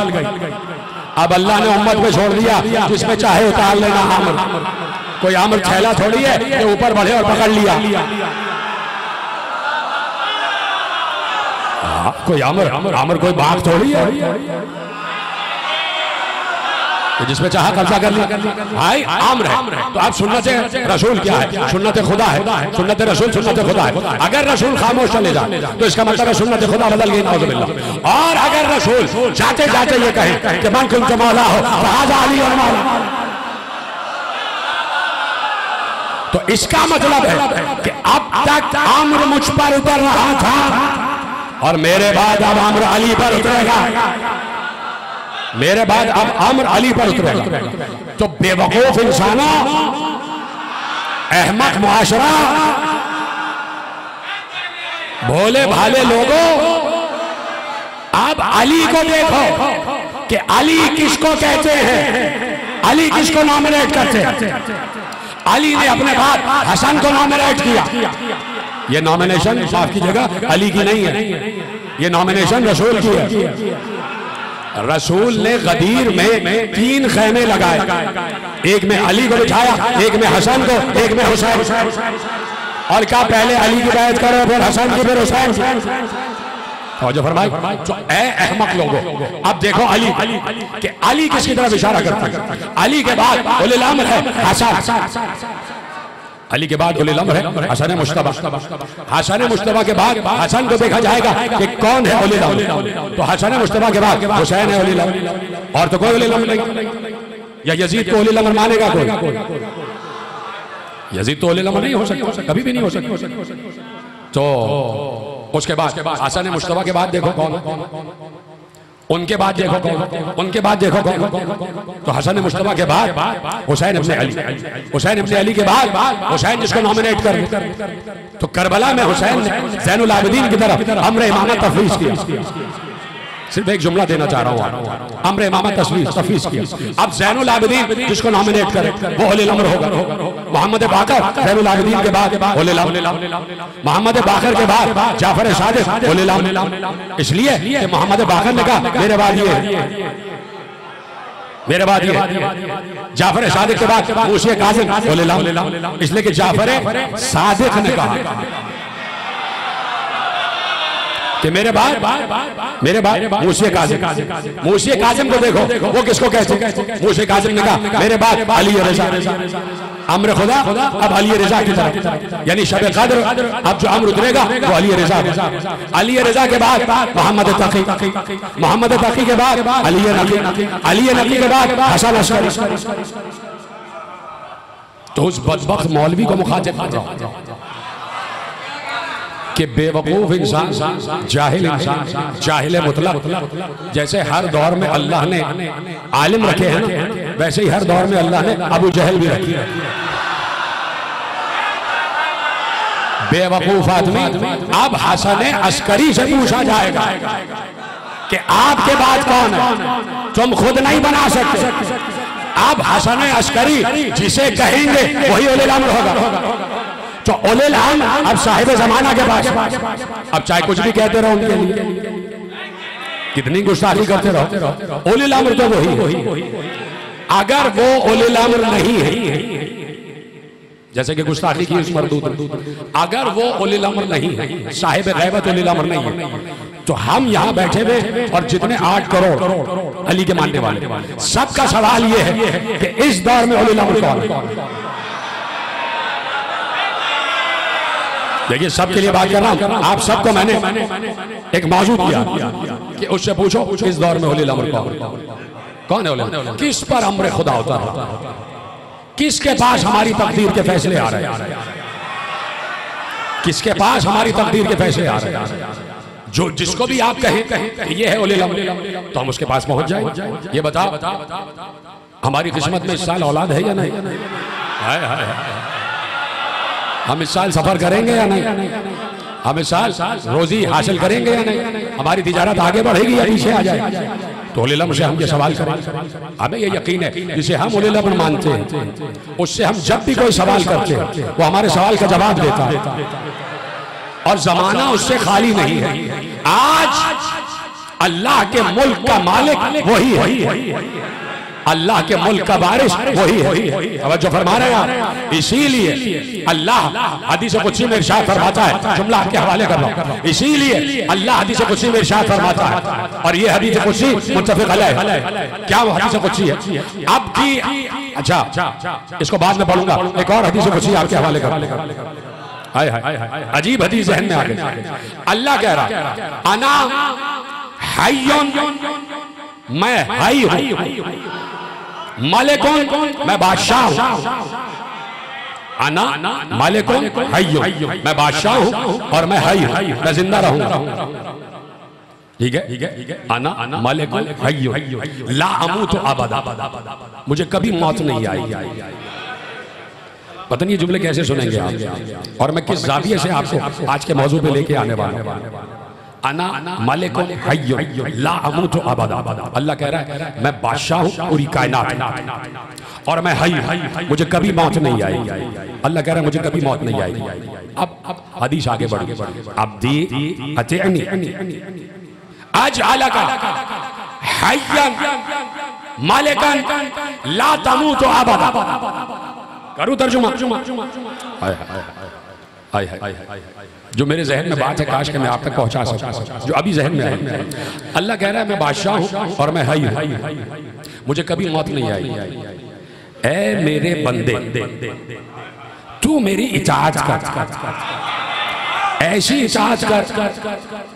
अब अल्लाह ने उम्मत में छोड़ दिया, जिसमें चाहे उतार लेना आमर। कोई आमर थैला थोड़ी है कि ऊपर बढ़े और पकड़ लिया। कोई आमर कोई बाघ थोड़ी है तो जिसमें चाहा कब्जा कर लिया। भाई आमर है तो अब सुन्नत रसूल क्या है? सुन्नत खुदा है, सुन्नत रसूल सुन्नत खुदा है। अगर रसूल खामोश चले जाए तो इसका मतलब है सुन्नत खुदा बदल गई, नाउज़ुबिल्लाह। और अगर रसूल जाते जाते ये कहे कि मन कुंत मौला हो फहाज़ा अली और मौला, तो इसका मतलब है कि अब तक अम्र मुझ पर उतर रहा था और मेरे बाद अब अम्र अली पर उतरेगा, मेरे बाद अब अम्र अली पर उतरेगा। तो बेवकूफ इंसानों, अहमक मुआशरा, भोले भाले लोगों, अब अली को देखो कि अली किसको कहते हैं, अली किसको नॉमिनेट करते हैं। अली ने अपने बाद हसन को नॉमिनेट किया। ये नॉमिनेशन माफ कीजिएगा अली की नहीं है, ये नॉमिनेशन रसूल की है। रसूल ने गदीर में 3 खैमे लगाए, एक में अली को बिठाया, एक में हसन को, एक में हुसैन, और कहा पहले अली की बैत करो फिर हसन की फिर हुसैन। और जो फरमाई जो अहमक लोगों, अब देखो अली कि अली किसकी तरफ इशारा करता है। अली के बाद उलिल अम्र है हसन, अली के बाद उलिल अम्र है हसन मुश्तबा। हसन मुश्तबा के बाद हसन को देखा जाएगा कि कौन है उलिल अम्र, तो हसन मुश्तबा के बाद हुसैन है उलिल अम्र, और तो कोई उलिल अम्र नहीं। या यजीद को उलिल अम्र मानेगा कोई? यजीद तो उलिल अम्र नहीं हो सकता, कभी भी नहीं हो सकता। तो उसके बाद हसन मुश्तबा के बाद देखो कौन, उनके बाद देखो कौन, उनके बाद देखो कौन, तो हसन मुश्तबा के बाद हुसैन इब्ने अली, हुसैन इब्ने अली के बाद हुसैन जिसको नॉमिनेट कर, तो करबला में हुसैन ने ज़ैनुल आबिदीन की तरफ अम्र इमामत तफवीज़ किया। सिर्फ एक जुमला देना चाह रहा हूँ, अम्र इमामत तफवीज़ किया। अब ज़ैनुल आबिदीन जिसको नॉमिनेट करे वो उलिल अम्र होगा। मोहम्मद बाकर ज़ैनुल आबिदीन के बाद उलिल अम्र, मोहम्मद बाकर के बाद जाफर सादिक उलिल अम्र, इसलिए कि मोहम्मद बाकर ने कहा मेरे बाद ये, मेरे बाद ये। जाफर सादिक के बाद मूसा काज़िम उलिल अम्र, इसलिए कि जाफर सादिक ने कहा कि मेरे बाद मूसा काज़िम। मूसा काज़िम को देखो वो किसको कहते हैं? मूसा काज़िम ने कहा मेरे बाद अली रज़ा, अम्र खुदा अब अली रज़ा की तरफ, यानी शब कद्र अब जो अम्र उतरेगा वो अली रज़ा। अली रज़ा के बाद मोहम्मद तकी, मोहम्मद तकी के बाद अली नकी, अली नकी के बाद हसन अस्करी। तो उस बदबख्त मौलवी को मुखातिब कर रहा हूं कि बेवकूफ इंसान, जाहिल इंसान, जाहिल मुतलक, जैसे हर दौर में अल्लाह ने आलिम रखे हैं ना, वैसे ही हर दौर में अल्लाह ने अबू जहल भी रखे हैं। बेवकूफ आदमी। अब हसन अस्करी से पूछा जाएगा कि आपके बाद कौन है, तुम खुद नहीं बना सकते। अब हसन अस्करी जिसे कहेंगे वही उलिल अम्र होगा। तो उलिल अम्र अब साहिब जमाना के पास, अब चाहे कुछ भी कहते रहो उनके लिए, कितनी गुस्ताखी करते रहो। उलिल अम्र तो वही, अगर वो उलिल अम्र नहीं है, जैसे कि गुस्ताखी की उस मरदूद, अगर वो उलिल अम्र नहीं है, साहिब गैबत उलिल अम्र नहीं है, तो हम यहाँ बैठे हुए और जितने 8 करोड़ अली के मानने वाले, सबका सवाल ये है कि इस दौर में उलिल अम्र कौन है? देखिए, सबके लिए बात कर रहा हूं, आप सबको मैंने एक मौजूद किया कि उससे पूछो इस दौर में उलिल अम्र कौन है? उलिल अम्र किस पर अम्र खुदा होता है? किसके पास हमारी तकदीर के फैसले आ रहे हैं? किसके पास हमारी तकदीर के फैसले आ रहे हैं? जो जिसको भी आप कहें ये है उलिल अम्र, तो हम उसके पास पहुंच जाए। ये बताओ, हमारी किस्मत में इस साल औलाद है या नहीं? हम इस साल सफर करेंगे या नहीं? हम इस साल रोजी हासिल करेंगे या नहीं? हमारी तिजारत आगे बढ़ेगी या पीछे आ जाए? तो उलिल अम्र से हम ये सवाल करें। हमें ये यकीन है जिसे हम उलिल अम्र मानते हैं, उससे हम जब भी कोई सवाल करते हैं वो हमारे सवाल का जवाब देता है, और जमाना उससे खाली नहीं है। आज अल्लाह के मुल्क का मालिक वही है, अल्लाह के मुल्क का बारिश वही है। तवज्जो फरमा रहे हैं आप? इसीलिए अल्लाह हदीस कुदसी में इरशाद फरमाता है, जुमला आपके हवाले कर रहा हूं, इसीलिए अल्लाह हदीस कुदसी में इरशाद फरमाता है, और ये हदीस कुदसी मुत्तफिक अलैह है। क्या वो हदीस कुदसी है? अब की अच्छा, इसको बाद में पढ़ूंगा। एक और हदीस कुदसी आपके हवाले कर, हाय हाय, अजीब हदीस जहन में आ गई। अल्लाह कह रहा, अना हय्युन, मैं हई हूं, मालिकुन, मैं बादशाह हूं। अना मालिकुन हय्युन, मैं बादशाह हूं और मैं हई हूं, मैं जिंदा रहूंगा। ठीक है, अना मालिकुन हय्युन ला अमूतु अबदा, मुझे कभी मौत नहीं आई। पता नहीं ये जुमले कैसे सुनेंगे आप, और मैं किस जाविये से आपको आज के मौजू पे लेके आने वाला हूं। अना मालिकुन हय्युन ला अमूतु अबदा, अल्लाह कह रहा है मैं बादशाह हूं पूरी कायनात और मैं हई हूं, मुझे कभी मौत नहीं आई। अल्लाह कह रहा है मुझे कभी मौत नहीं आई। अब हदीस आगे बढ़ गई। अब्दी अतिअनी अजअलका हय्यन मालिकन ला तमूतु अबदा। करूं तर्जुमा? जो मेरे जहन में बात है, काश के मैं आप तक पहुंचा सकूं, जो अभी जहन में है। अल्लाह कह रहा है मैं बादशाह हूं और मैं हई हूं, मुझे कभी मौत नहीं आई। ऐ मेरे बंदे, तू मेरी इताअत कर, ऐसी इताअत कर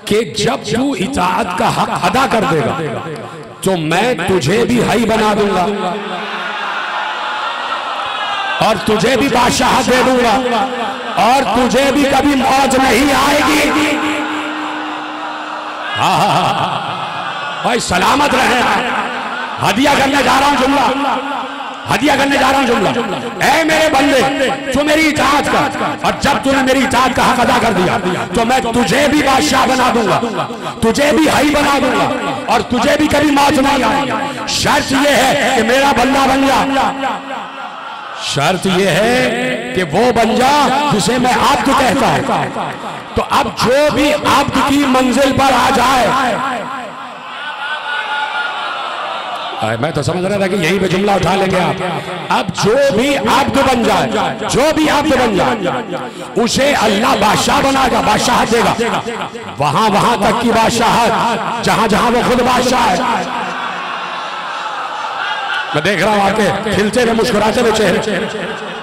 कि जब तू इताअत का हक अदा कर देगा तो मैं तुझे भी हई बना दूंगा और तुझे भी बादशाह दे दूंगा और तुझे भी कभी मौत नहीं आएगी। भाई सलामत रहे। हदिया करने जा रहा हूं जुमला, हदिया करने जा रहा हूं जुमला। ऐ मेरे बंदे, तू मेरी इताअत कर, और जब तूने मेरी इताअत का हक अदा कर दिया तो मैं तुझे भी बादशाह बना दूंगा, तुझे भी हई बना दूंगा और तुझे भी कभी मौत नहीं आएगी। शर्त यह है कि मेरा बंदा बन जा, शर्त यह है कि वो बन जा जिसे मैं अब्द कहता हूं। तो अब जो भी अब्द की मंजिल पर आ जाए, मैं तो समझ रहा था कि यहीं पे जुमला उठा लेंगे आप। अब जो भी अब्द बन जाए, जो भी अब्द बन जाए उसे अल्लाह बादशाह बनाएगा, बादशाह देगा। वहां वहां तक की बादशाह जहां जहां वो खुद बादशाह है। मैं देख रहा हूं आपके खिलते हुए मुस्कुराते हुए चेहरे,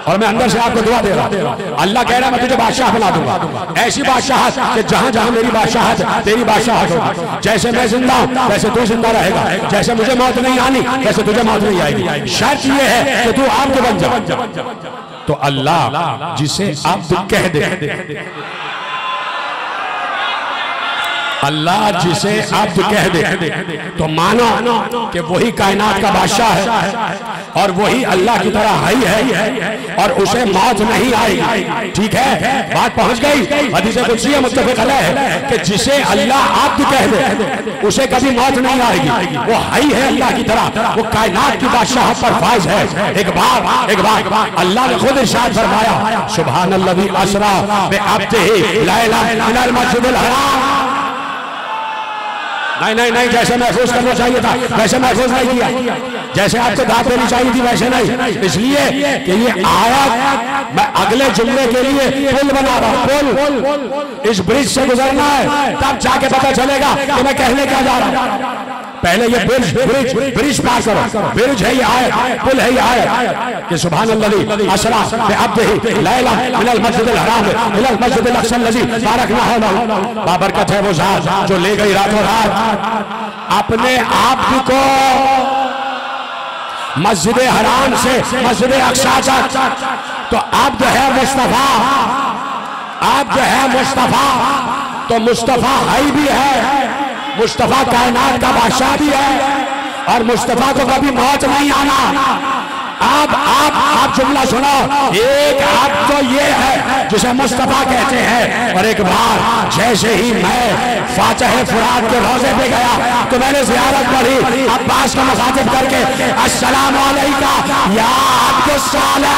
और मैं अंदर से आपको दुआ दे रहा हूं। अल्लाह कह रहा है मैं तुझे बादशाह बना दूंगा, ऐसी बादशाहत कि जहां जहां मेरी बादशाहत तेरी बादशाहत होगी। जैसे मैं जिंदा हूं वैसे तू जिंदा रहेगा, जैसे मुझे मौत नहीं आनी वैसे तुझे मौत नहीं आएगी। शर्त यह है कि तू अब्द बन जा। तो अल्लाह जिसे अब्द कह दे, अल्लाह जिसे अब्द कह दे तो मानो कि वही कायनात का बादशाह है और वही अल्लाह की तरह हई है और उसे मौत नहीं आई। ठीक है, बात पहुंच गई। हदीस कुदसी मुत्तफिक अलैह है कि जिसे अल्लाह अब्द कह दे उसे कभी मौत नहीं आएगी, वो हई है अल्लाह की तरह, वो कायनात की बादशाह पर फाइज है। एक बार अल्लाह ने खुद इरशाद फरमाया, सुब्हानल्लाज़ी असरा बिअब्दिही लैला मिनल मस्जिदिल हराम
नहीं नहीं नहीं, जैसे महफूज करना चाहिए था वैसे महफूज नहीं किया, जैसे आपको दाद देनी चाहिए थी वैसे नहीं। इसलिए कि ये आयत मैं अगले जुमले के लिए पुल बना रहा हूं, पुल। इस ब्रिज से गुजरना है, तब जाके पता चलेगा कि मैं कहने क्या जा रहा हूं। पहले ये ब्रिज पार करो। ब्रिज है ये आयत, पुल है ये आयत कि सुभान अल्लाह असरा बिअब्दिही लैला मिनल मस्जिदिल हराम इलल मस्जिदिल अक्सल लज़ी बारकना हौलहू। बाबरकत है वो ज़ात जो ले गई रातों रात अपने आप को मस्जिद हराम से मस्जिद अक्सा तक। तो अब्द है मुस्तफा, अब्द है मुस्तफा, तो मुस्तफा है भी है, मुस्तफा कायनात का बादशाह भी है, और मुस्तफा को कभी मौत नहीं आना। अब आप जुमला सुनो, एक आप तो ये है जिसे मुस्तफा कहते हैं, और एक बार जैसे ही मैं फातिह फुरात के रोजे पे गया तो मैंने ज़ियारत पढ़ी अब्बास को मुखातिब करके, अस्सलामु अलैका या अब्दुस सालेह।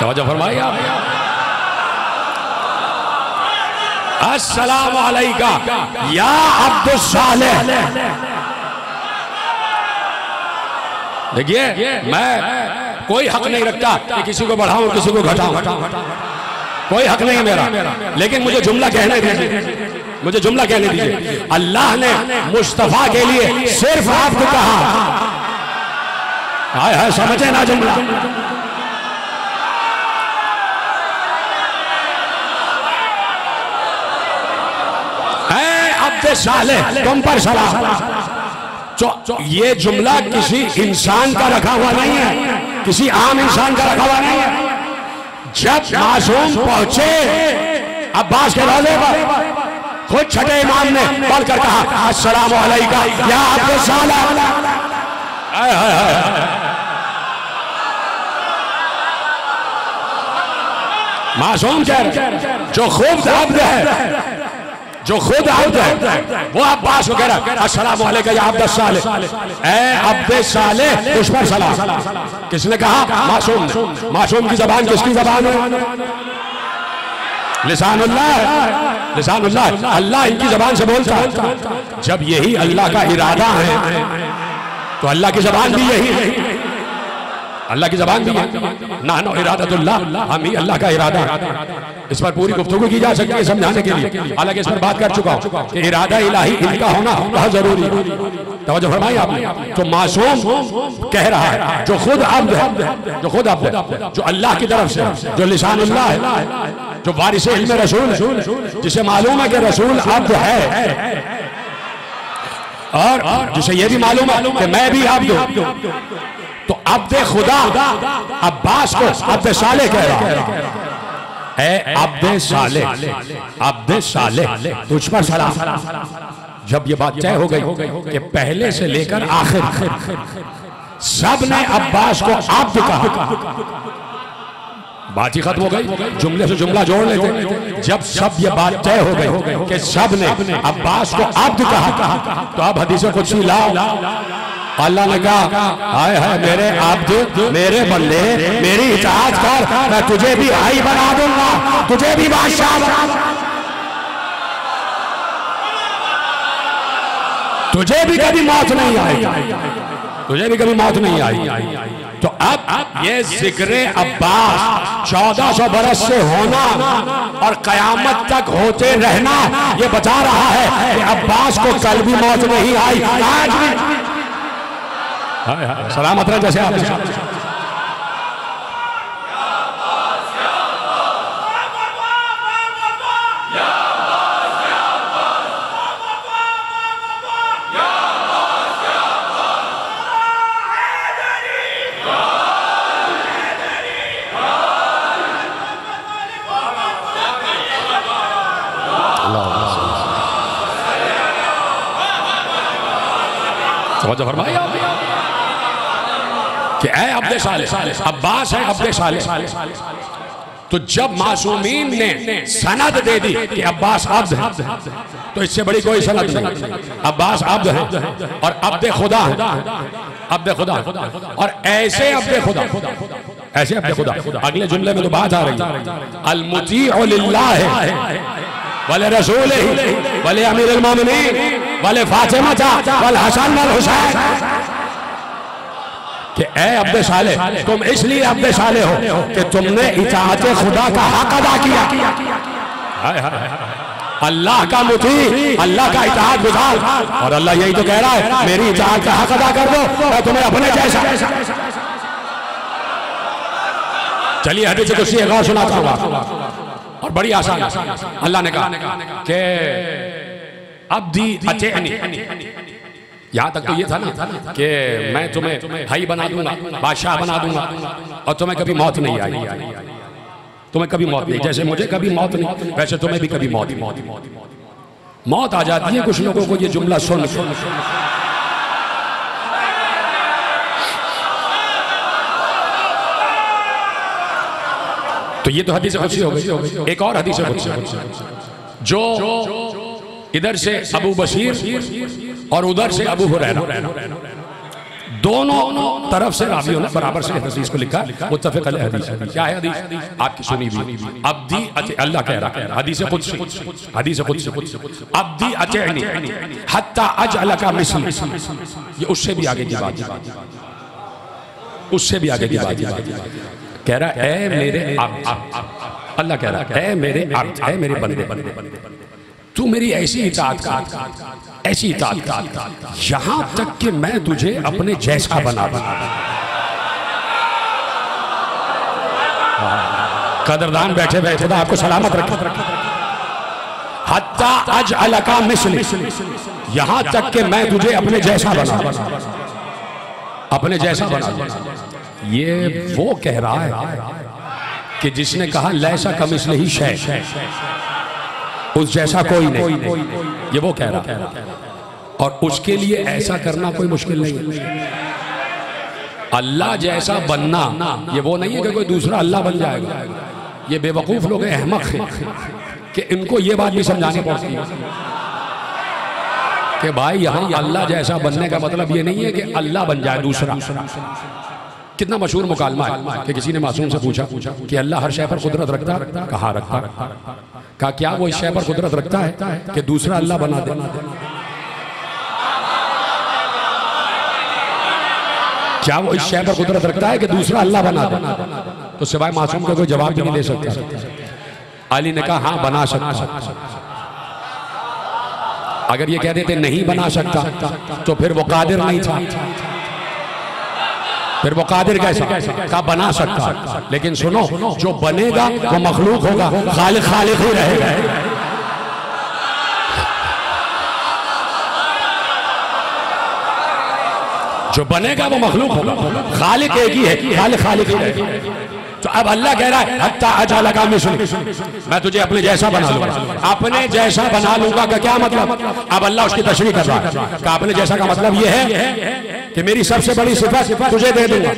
तवज्जो फरमाइए आप। अस्सलामु अलैका या अब्दुस सालेह। देखिए मैं कोई हक नहीं रखता कि किसी को बढ़ाऊं किसी को घटाऊं, कोई हक नहीं मेरा, लेकिन मुझे जुमला कहने दीजिए, मुझे जुमला कहने दीजिए। अल्लाह ने मुस्तफा के लिए सिर्फ आपको कहा, हाय हाय समझे ना जुमला। अब्दे सालेह तुम पर सलाम। तो ये जुमला किसी इंसान का रखा हुआ नहीं है, किसी आम इंसान का रखा हुआ नहीं है। जब मासूम पहुंचे अब्बास के रोज़े पर, खुद छठे इमाम ने पढ़कर कहा अस्सलामु अलैका या अब्दुस सालेह। मासूम जो खुद अब्द है, जो खुद अब्द है, वो अब्बास को कह रहा अस्सलामु अलैका या अब्दुस सालेह, ऐ अब्दे सालेह उस पर सलाम। किसने कहा? मासूम ने। मासूम की जबान किसकी जबान है? लिसानुल्लाह, लिसानुल्लाह, अल्लाह इनकी जबान से बोलता है। जब यही अल्लाह का इरादा है तो अल्लाह की जबान भी यही है, अल्लाह की जबान भी है। नानो इरादतुल्लाह, हम ही अल्लाह का इरादा है। इस पर पूरी गुफ्तगू की जा सकती है समझाने के लिए, हालांकि इस पर बात कर चुका हूं कि इरादा इलाही इनका होना बहुत जरूरी है। तवज्जो फरमाई आपने। तो मासूम कह रहा है जो खुद अब्द है, जो खुद अब्द है, जो अल्लाह की तरफ से, जो लिसानुल्लाह है, जो वारिस इल्म रसूल है, जिसे मालूम है कि रसूल अब्द है, और जिसे ये भी मालूम है कि मैं भी अब्द हूं, तो अब्दे खुदा अब्बास को अब्दे सालेह कह रहा है। अब्दे सालेह, अब्दे सालेह तुझ पर सलाम। जब ये बात तय हो गई कि पहले से लेकर आखिर सब ने अब्बास को अब्द कहा, बात ही खत्म हो गई, जुमले से जुमला जोड़ लेते। जब सब ये बात तय हो गई कि सब ने अब्बास को अब्द कहा, तो अब हदीस कुदसी लाओ। अल्लाह ने कहा, हाय हाय मेरे अब्द, मेरे बंदे, मेरी इताअत कर, मैं तुझे भी भाई बना दूंगा, तुझे भी बादशाह बना दूंगा, तुझे भी कभी मौत नहीं आई, तुझे भी कभी मौत नहीं आई। तो अब ये जिक्र अब्बास 1400 बरस से होना और कयामत तक होते रहना, ये बता रहा है कि अब्बास को कल भी मौत नहीं आई, आज भी सलामत रहे। जैसे आप फरमाया कि ऐ अब्दे साले, अब्बास है अब्दे साले। तो जब मासूमीन ने सनद दे दी कि अब्बास अब्द है, तो इससे बड़ी कोई सनद नहीं। अब्बास अब्द है और अब्दे खुदा है, अब्दे खुदा और ऐसे अब्दे खुदा, ऐसे अब्दे खुदा। अगले जुमले में तो बात आ रही है, अल मुतीअ लिल्लाह वले रसूल वले अमीरुल मोमिनीन वले फातिमा वल हसन वल हुसैन। कि ऐ अब्दे साले, तुम इसलिए अब्दे साले हो कि तुमने इताअत खुदा का हक अदा किया। अल्लाह का मुती, अल्लाह का इताअत गुजार, और अल्लाह यही तो कह रहा है, मेरी इताअत का हक अदा कर दो, मैं तुम्हें अपने जैसा। चलिए हदीस कुदसी एक और सुनाता हूं, और बड़ी आसान। अल्लाह ने कहा कि अब्दी अतीअनी, यहां तक तो ये था ना कि मैं तुम्हें भाई बना दूंगा, बादशाह बना दूंगा, और तुम्हें कभी मौत नहीं आई, तुम्हें कभी मौत नहीं। जैसे मुझे कभी मौत नहीं, वैसे तुम्हें भी कभी मौत मौत आ जाती है कुछ लोगों को ये जुमला सुन। तो ये तो हदीस कुदसी हो गई। एक और हदीस कुदसी जो इधर से अबू बशीर और उधर से अबू हुरैरा, दोनों तरफ से रावियों ने बराबर से हदीस को लिखा, मुत्तफ़िक़ अलैह हदीस। क्या है हदीस? आपकी सुनी भी। अब्दी अल्लाह कह रहा है, हदीस कुदसी, हदीस कुदसी, अब्दी अतीअनी हत्ता अजअलका मिस्ली। ये उससे भी आगे की बात, उससे भी आगे की बात। कह रहा है मेरे अल्लाह कह रहा है मेरे है मेरे बंदे, तू मेरी ऐसी इताअत कर, ऐसी इताअत कर, यहां तक कि मैं तुझे अपने जैसा बना दूं। कदरदान बैठे बैठे खुदा आपको सलामत रखे। हत्ता अजअलका मिस्ली, यहां तक कि मैं तुझे अपने जैसा बना, अपने जैसा बना। ये वो कह रहा है कि जिसने कहा लैसा कमिस्ले ही शै, उस जैसा कोई नहीं, ये वो कह रहा है। और उसके लिए ऐसा करना कोई मुश्किल नहीं है। अल्लाह जैसा बनना ये वो नहीं है कि कोई दूसरा अल्लाह बन जाएगा। ये बेवकूफ लोग हैं, अहमक हैं, कि इनको ये बात भी समझानी पड़ती है कि भाई यहाँ अल्लाह जैसा बनने का मतलब ये नहीं है कि अल्लाह बन जाए दूसरा। कितना मशहूर मुकालमा है कि किसी ने मासूम से पूछा कि अल्लाह हर शय पर कुदरत रखता है? कहा रखता। कहा क्या वो इस शय पर कुदरत रखता है कि दूसरा अल्लाह बना दे? क्या वो इस शय पर कुदरत रखता है कि दूसरा अल्लाह बना दे? तो सिवाय मासूम को कोई जवाब भी नहीं दे सकता। अली ने कहा हाँ बना सकता। अगर ये कह देते नहीं बना सकता तो फिर वो कादिर नहीं था, फिर वो कादिर कैसा का बना सकता। लेकिन सुनो, जो बनेगा वो मखलूक होगा, खालिक खालिक ही रहेगा। जो बनेगा वो मखलूक होगा, खालिक एक ही है, खालिक खालिक ही रहेगा। तो अब अल्लाह कह रहा है हत्ता अजअलका मिस्ली, मैं तुझे अपने जैसा बना लूंगा। अपने जैसा बना लूंगा का क्या मतलब? अब अल्लाह उसकी तशरीह कर रहा है कि अपने जैसा का मतलब ये है कि मेरी सबसे बड़ी सिफत तुझे दे दूंगा।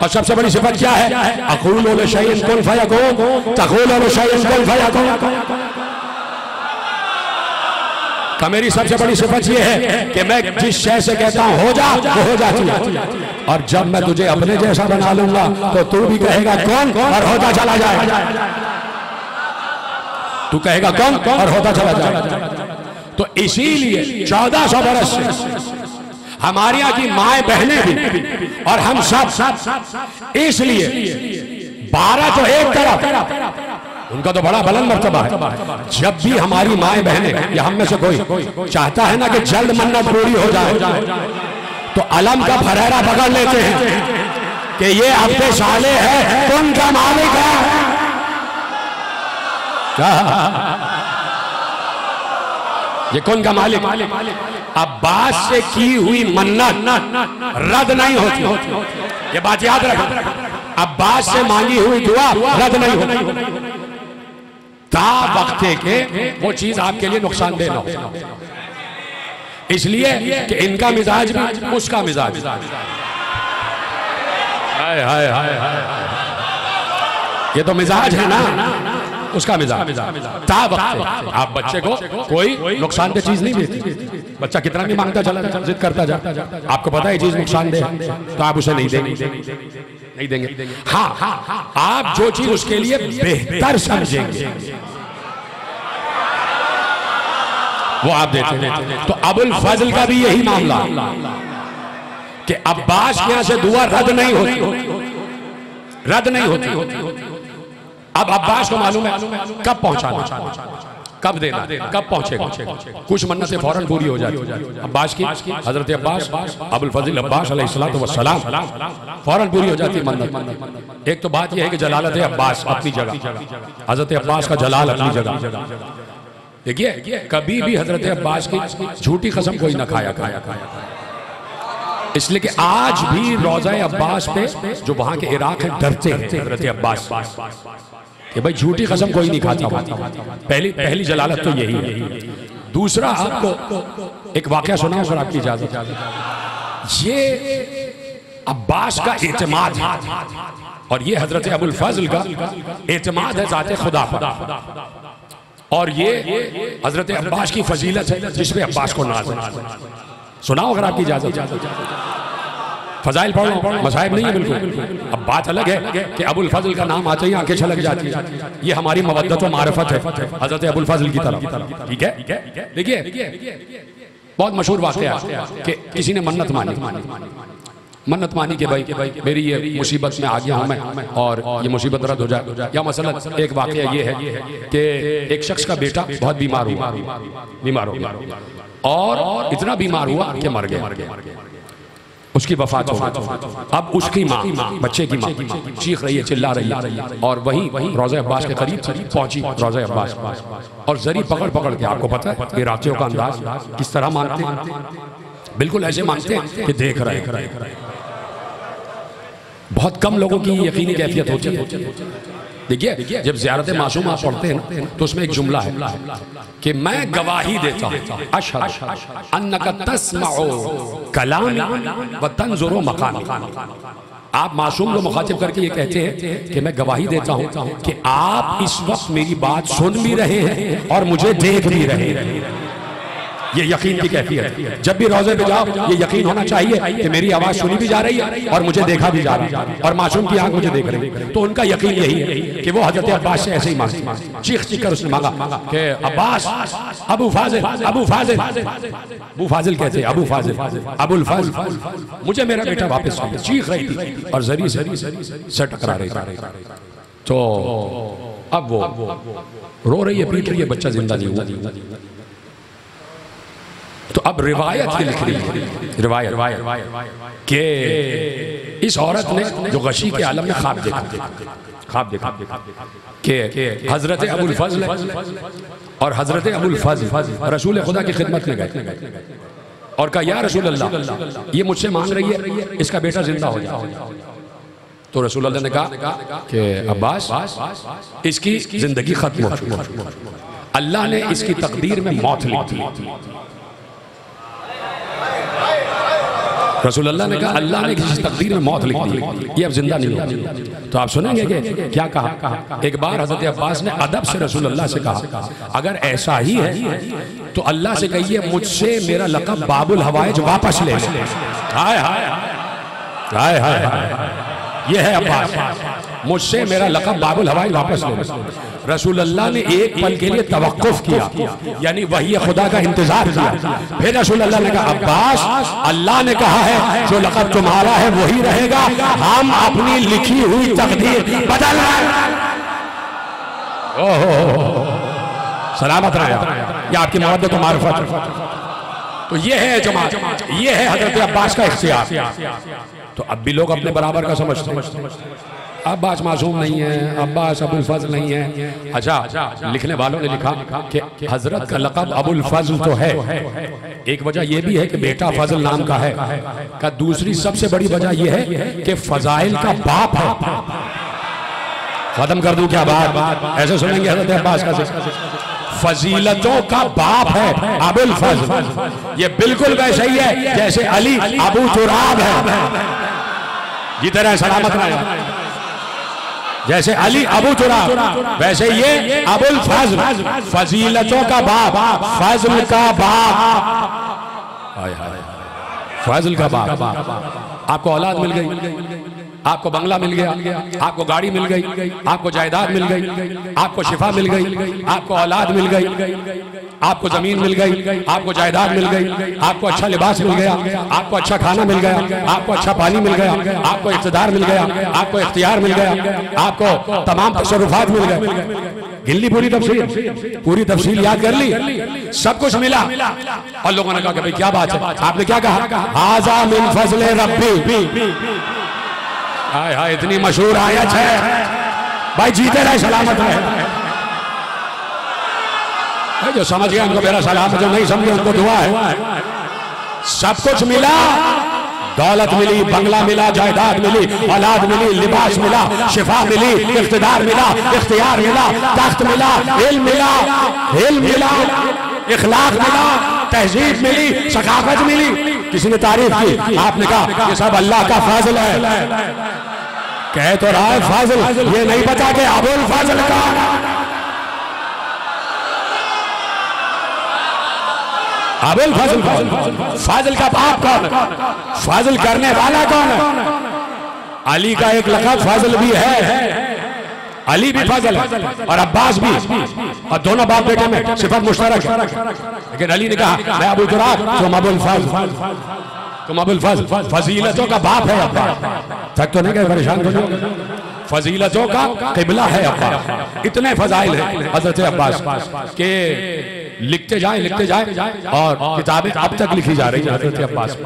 और सबसे बड़ी सिफत क्या है? अक़ूलु लिशैइन कुन फयकून, तक़ूलु लिशैइन कुन फयकून। का मेरी सबसे बड़ी सिफत ये है कि मैं जिस शय से कहता हूं हो जा, वो हो जाती है। और जब मैं तुझे अपने जैसा बना लूंगा तो तू भी कहेगा कौन, और होता चला जाएगा। तू कहेगा कौन और होता चला जाएगा। तो इसीलिए 1400 बरस से हमारे यहाँ की माए बहनें भी और हम सब, इसलिए 12 तो एक तरफ, उनका तो बड़ा बुलंद मर्तबा है। जब भी हमारी माए बहनें या हम में से कोई चाहता है ना कि जल्द मन्नत पूरी हो जाए, तो अलम का फरेरा पकड़ लेते हैं कि ये अपने साले है, कौन का मालिक है। ये कौन का मालिक? अब्बास से की हुई मन्नत रद्द नहीं होती, ये बात याद रखो। अब्बास से मांगी हुई दुआ रद्द नहीं होती ता वक्ते के वो चीज आपके लिए नुकसानदेह ना हो। इसलिए कि इनका मिजाज भी उसका मिजाज। हाय हाय हाय हाय, ये तो मिजाज है ना, उसका मिजाज। ता वक्त आप बच्चे को कोई नुकसानदेह चीज नहीं देती। बच्चा कितना भी मांगता चला जिद करता जाता, आपको पता है चीज नुकसानदेह तो आप उसे नहीं देंगे। हाँ, आप जो चीज उसके लिए बेहतर समझेंगे वो आप देते हैं। तो अबुल फजल का भी यही मामला कि अब्बास के यहां से दुआ रद्द नहीं होती। अब अब्बास को मालूम है कब पहुंचाना, कब देना, कब पहुंचेगा। कुछ मन्नतें फौरन पूरी हो जाती अब्बास की। हजरत अब्बास अबुल फजल अब्बास अलैहिस्सलातु वस्सलाम फौरन पूरी हो जाती मन्नत। एक तो बात यह है कि जलालत अब्बास अपनी जगह, हजरत अब्बास का जलाल अपनी जगह। देखिए कभी भी हजरत अब्बास की झूठी कसम कोई ना खाया। इसलिए कि आज भी रोज़ा अब्बास पे जो वहां के इराक है डरते हैं हजरत अब्बास कि भाई झूठी कसम कोई नहीं खाता। पहली जलालत तो यही है। दूसरा, आपको एक वाकया सुना अगर आपकी इजाजत। ये अब्बास का एतमाद है और ये हजरत अबुल फजल का एतमाद है ज़ाते खुदा पर। और ये हजरत अब्बास की फजीलत है जिसमें अब्बास को नाज है। सुनाओ अगर आपकी इजाजत। फजाइल पढ़ो, मसाइब नहीं है बिल्कुल। अब बात अलग है कि अबुल फजल का नाम आते ही आंखें छलक जाती है। ये हमारी मवद्दत व मारिफत है हजरत अबुल फजल की तरफ। ठीक है, देखिए बहुत मशहूर वाक़या है कि किसी ने मन्नत मानी कि भाई मेरी ये मुसीबत में आ गया हूं मैं और ये मुसीबत रद्द हो जाए। या मसलन एक वाक़या ये है कि एक शख्स का बेटा बहुत बीमार हुआ और इतना बीमार हुआ कि मर गया, उसकी वफात हो गई। अब उसकी माँ, बच्चे की माँ चीख रही है, चिल्ला रही है और वहीं रोज़ा अब्बास के करीब पहुंची रोज़ा अब्बास और जरी पकड़ के, आपको पता है इराकियों का अंदाज किस तरह मानते हैं, बिल्कुल ऐसे मानते हैं कि देख रहे हैं। बहुत कम लोगों की यकीनी कैफियत होती है। देखिए जब ज़ियारत मासूम आप पढ़ते हैं तो उसमें एक जुमला है कि मैं गवाही देता हूं अशहदु अन्नका तस्मउ कलामी व तंजुरु मकामी। आप मासूम को मुखातिब करके ये कहते हैं कि मैं गवाही देता हूं कि आप इस वक्त मेरी बात सुन भी रहे हैं और मुझे देख भी रहे हैं। ये यकीन की कैफियत है। जब भी रोज़े पे जाओ ये यकीन होना चाहिए कि मेरी आवाज सुनी भी जा रही है और मुझे देखा भी जा रहा है और मासूम की आंख मुझे देख रही है। तो उनका यकीन यही है कि वो हजरत अब्बास से ऐसे ही मांगा, चीख कर उसने मांगा कि अब्बास, अबू फाजिल कहते हैं, अबू फाजिल, अबुल फजल, मुझे मेरा बेटा वापस चाहिए। चीख रही थी और जरी से टकरा रही थी। तो अब वो रो रही है, पीट रही है, बच्चा जिंदा नहीं हुआ। तो अब रिवायत की लिख रही है, रिवायत कि इस औरत ने जो गशी के आलम में ख्वाब देखा कि हजरत अबुल फजल और हजरत अबुल फजल रसूल खुदा की खिदमत में गए और कहा या रसूल अल्लाह, ये मुझसे मांग रही है इसका बेटा जिंदा हो जाए। तो रसूल अल्लाह ने कहा कि अब्बास इसकी जिंदगी खत्म हो चुकी, अल्लाह ने इसकी तकदीर में मौत लिख दी। रसूलुल्लाह ने कहा अल्लाह ने किसी तकदीर में मौत लिख दी, ये अब जिंदा नहीं होगी। तो आप सुनेंगे कि क्या कहा। एक बार हजरत अब्बास ने अदब से रसूलुल्लाह से कहा अगर ऐसा ही है तो अल्लाह से कहिए मुझसे मेरा लक़ब बाबुल हवाइज वापस ले। हाय हाय हाय हाय हाय, ये है अब्बास, मुझसे मेरा लक़ब बाबुल हवाइज वापस ले। रसूलुल्लाह ने एक पल के लिए तवक्कुफ किया, यानी वही खुदा का इंतजार किया। फिर रसूलुल्लाह ने कहा अब्बास अल्लाह ने कहा है जो लक़ब तुम्हारा है वही रहेगा, हम अपनी लिखी हुई तकदीर बदल रहे हैं। सलामत रहे, ये आपकी मोहब्बत और मारिफत। तो ये है जमात, ये है हजरत अब्बास का इख्तियार। तो अब भी लोग अपने बराबर का समझते हैं। अब्बास मासूम नहीं है, अब्बास अबुल फजल नहीं है। अच्छा, लिखने वालों ने लिखा कि हजरत का लक़ब अबुल फजल तो है, एक वजह यह भी है कि बेटा फजल नाम का है, का दूसरी सबसे बड़ी वजह यह है कि फजाइल का बाप है। खत्म कर दूं क्या बात, ऐसे सुनेंगे हजरत अब्बास का फजीलतों का बाप है अबुल फजल। ये बिल्कुल वैसे ही है जैसे अली अबू तुराब है, जी तरह सलामत रहे। जैसे अली अबू तुराब वैसे ये अबुल फजल, फजीलतों का बाप, फजल का बाप, फजल का बाप। आपको औलाद मिल गई, आपको बंगला मिल गया, आपको गाड़ी मिल गई, आपको जायदाद मिल गई, आपको शिफा मिल गई, आपको औलाद मिल गई, आपको जमीन मिल गई, आपको जायदाद मिल गई, आपको अच्छा लिबास मिल गया, आपको अच्छा खाना मिल गया, आपको अच्छा पानी मिल गया, आपको इक़्तिदार मिल गया, आपको इख्तियार मिल गया, आपको तमाम तसर्रुफात मिल गए। गिल्ली पूरी तफसील याद कर ली, सब कुछ मिला। और लोगों ने कहा कि भाई क्या बात है, आपने क्या कहा, हाज़ा मिन फज़ले रब्बी। हाय हाय, इतनी मशहूर आयत है भाई, जीते रहे सलामत रहे। जो समझ गया उनको मेरा सलाम, जो नहीं समझे उनको दुआ है। सब कुछ मिला, दौलत मिली, बंगला मिला, जायदाद मिली, औलाद मिली, लिबास मिला, शिफा मिली, इख्तिदार मिला, इख्तियार मिला, तख्त मिला, इल्म मिला, इखलाक मिला, तहजीब मिली, सकाफत मिली। किसी ने तारीफ की, आपने कहा ये सब अल्लाह का फाज़ल है। कह तो रहा है फाज़ल, ये नहीं पता कि अबुल फाज़ल का, अबुल फाज़ल, फाज़ल का बाप कौन है, फाज़ल करने वाला कौन है। अली का एक लक़ब फाज़ल भी है, अली भी फाज़ल है और अब्बास भी, और दोनों बाप बेटे में सिफत मुश्तरक है। लेकिन अली ने कहा मैं अबू तुराब, तुम अबुल फज़ल, तुम अबुल फज़ल, फजीलतों का बाप है अब्बास। थक तो नहीं गए, परेशान तो नहीं, फजीलतों का क़िबला है अब्बास। इतने फजाइल हैं हज़रत अब्बास के लिखते जाए और किताबें अब तक लिखी जा रही है हज़रत अब्बास,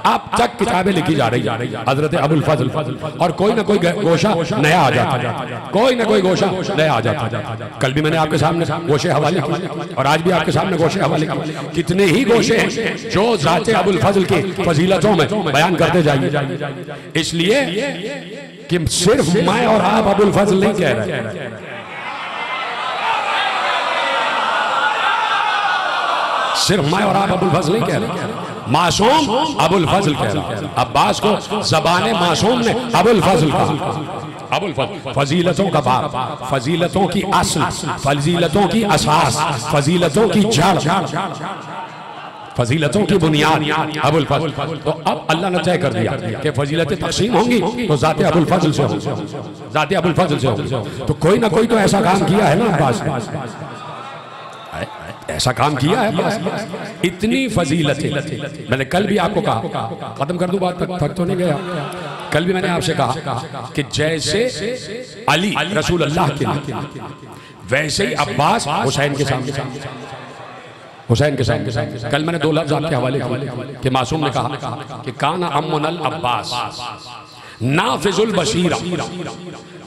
अब तक किताबें लिखी जा रही है हज़रत अबुल फज़ल। और कोई ना कोई गोशा नया आ जाता, कोई ना कोई गोशा नया आ जाता। कल भी मैंने आपके सामने गोशे हवाले किए और आज भी आपके सामने गोशे हवाले किए। कितने ही गोशे हैं जो ज़ात अबुल फज़ल की फजीलतों में बयान करते जाइए। इसलिए कि सिर्फ मैं और आप अबुल फज़ल नहीं कह रहे, सिर्फ मैं और आप अबुल फज़ल नहीं कह रहे, मासूम अबुल फज़ल कह रहे हैं। अब्बास को ज़बाने मासूम ने अबुल फज़ल कहा। अबुल फज़ल फजीलतों का बाप, फजीलतों की असल, फजीलतों की असास, फजीलतों की जड़, फजीलतों की बुनियाद अबुल फज़ल। तो अब अल्लाह ने तय कर दिया कि फजीलतें तक़सीम होंगी तो ज़ाते अबुल फज़ल से होंगी, ज़ाते अबुल फज़ल से होंगी। तो कोई ना कोई तो ऐसा काम किया है ना अब्बास, ऐसा काम किया है बस। इतनी फजीलतें मैंने कल भी आपको कहा, खत्म कर दूं बात, थक तो नहीं गया। कल भी मैंने आपसे कहा कि जैसे अली रसूल अल्लाह के लिए, वैसे ही अब्बास हुसैन के सामने, हुसैन के सामने। कल मैंने दो लफ्ज़ आपके हवाले किए कि मासूम ने कहा कि काना अम्मुनल अब्बास नाफिजुल बशीरा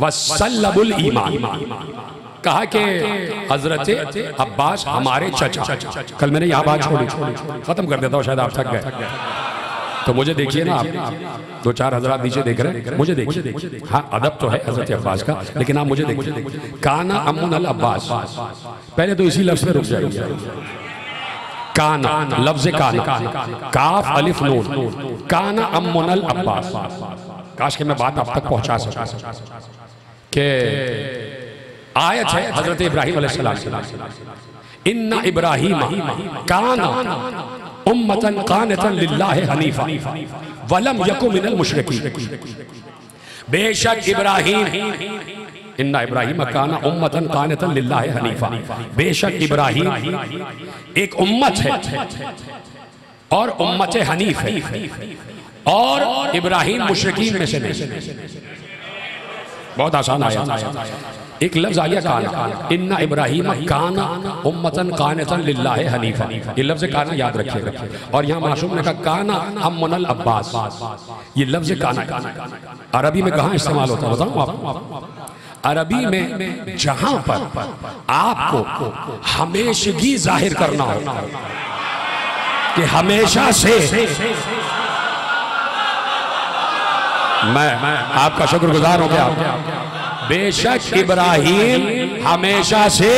वसल्लबुल ईमान। कहा कि हजरत अब्बास हमारे चचा। कल मैंने यहाँ बात छोड़ी, खत्म कर देता हूँ, शायद आप थक गए। तो मुझे देखिए ना, आप दो चार हजरात नीचे देख रहे हैं, मुझे देखिए। हाँ, अदब तो है हजरत अब्बास का, लेकिन आप मुझे देखिए। काना अम्मुनल अब्बास, पहले तो इसी लफ्ज़ में रुक जाइए काना, लफ्ज काना, काफ अलिफ नून, काना अम्मुनल अब्बास। काश के मैं बात आप तक पहुंचा सकूं कि आयत है हजरत इब्राहीम अलैहिस्सलाम, इन्ना इब्राहीम काना उम्मतन कानितन लिल्लाहि हनीफा वलम यकु मिनल मुशरिकीन। बेशक इब्राहीम, इन्ना इब्राहीम काना उम्मतन कानितन लिल्लाहि हनीफा, बेशक इब्राहीम एक उम्मत है और उम्मत हनीफ है, और इब्राहीम मुशरिकीन में से नहीं। बहुत आसान आया, एक लफ्ज आ गया काना, इन्ना इब्राहीम काना उम्मतन कानितन लिल्लाहि हनीफा, ये लफ्ज काना याद रखिएगा। और यहाँ मासूम ने कहा काना अम्मुनल अब्बास, ये लफ्ज काना अरबी में कहाँ इस्तेमाल होता है बताऊँ आपको? अरबी में जहां पर आपको हमेशगी जाहिर करना हो कि हमेशा से, मैं आपका शुक्रगुजार हो गया। बेशक इब्राहीम हमेशा से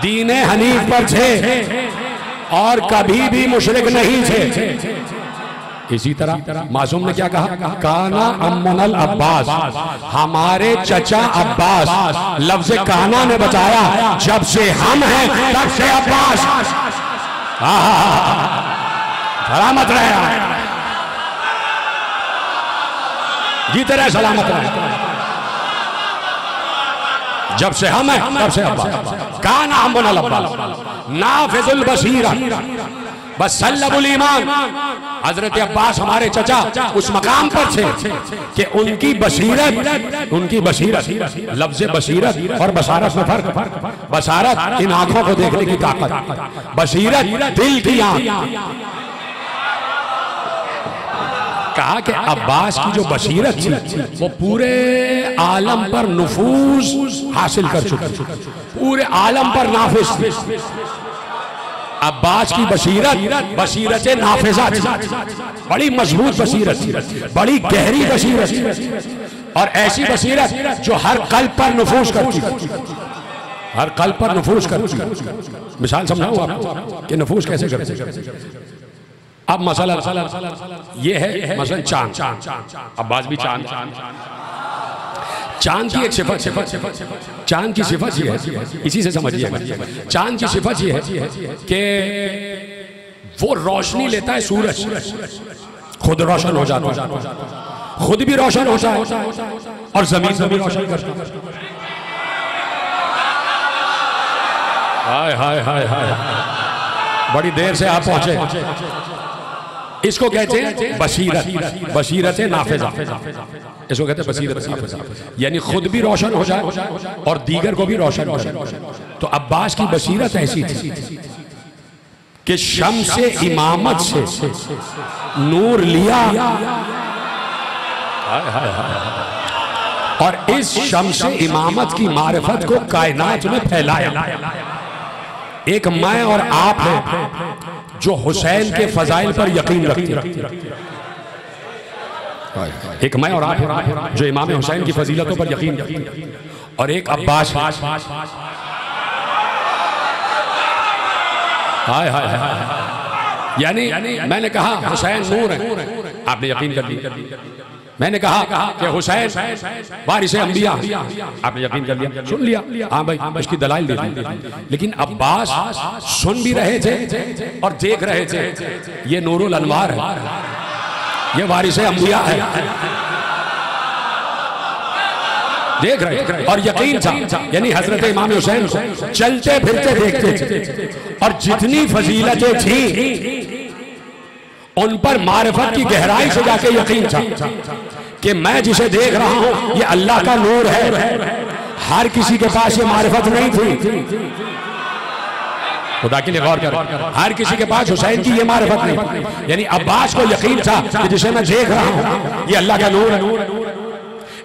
दीने हनीफ पर थे और कभी भी मुशरिक नहीं थे। इसी तरह मासूम ने क्या कहा? काना अम्मुनल अब्बास, हमारे चचा अब्बास। लफ्ज काना ने बताया जब से हम हैं तब से अब्बास। सलामत रहे, जीते रहे, सलामत रहे। जब से हम हैं तब से अब्बास। काना अम्मुनल अब्बास नाफिजुल बसीरा बसल्लबुल ईमान। हजरत अब्बास हमारे चचा उस मकाम पर थे कि उनकी बसीरत, लफ्ज बसीरत और बसारत में फर्क। बसारत इन आंखों को देखने की ताकत, बसीरत दिल की आंख। कहा कि अब्बास की जो बसीरत थी वो पूरे आलम पर नुफूज हासिल कर चुकी, पूरे आलम पर नाफिज थी। अब्बास की बसीरत नाफिजा थी, बड़ी मजबूत बसीरत थी, बड़ी गहरी बसीरत थी, और ऐसी बसीरत जो हर कल्ब पर नफूज करती, हर कल्ब पर नफूज करती। मिसाल समझाऊं आपको कि नफूज कैसे करती। अब मसला ये है, मसलन चांद, अब्बास भी चांद, चांद की एक सिफत, चांद की सिफत ये है, इसी से समझिएगा। चांद की सिफत ये है कि वो रोशनी लेता है सूरज, खुद रोशन हो जाता है, खुद भी रोशन होता है और जमीन से भी रोशन करता है। हाय हाय हाय हाय, बड़ी देर से आप पहुंचे। इसको कहते हैं बसीरत, बसीरत नाफिजा। इसको कहते हैं बसीरत नाफिजा, यानी खुद भी रोशन हो जाए और दीगर को भी रोशन करे। तो अब्बास की बसीरत ऐसी थी कि शम्स-ए इमामत से नूर लिया और इस शम्स-ए इमामत की मारिफत को कायनात में फैलाया। एक मैं और आप हैं जो हुसैन के फजाइल पर यकीन रखते हैं। एक मैं और आप हैं जो इमाम हुसैन की फजीलतों पर यकीन रखते हैं, और एक अब्बास। हाय हाय हाय, यानी मैंने कहा हुसैन नूर है, आपने यकीन कर लिया। मैंने कहा कि हुसैन वारिस अंबिया, आपने यकीन कर लिया, सुन लिया, हाँ भाई इसकी दलाइल दे दी। लेकिन अब्बास सुन भी रहे थे और देख रहे थे, ये नूरुल अनवार है, ये वारिस अंबिया है, देख रहे और यकीन था। यानी हजरत इमाम हुसैन को चलते फिरते देखते थे, और जितनी फजीलतें थी उन पर मारिफत की गहराई से जाके यकीन था कि मैं जिसे देख रहा हूं ये अल्लाह का नूर है। हर किसी के पास ये मारिफत नहीं थी, खुदा के लिए गौर कर, हर किसी के पास हुसैन की ये मारिफत नहीं। यानी अब्बास को यकीन था कि जिसे मैं देख रहा हूं ये अल्लाह का नूर है,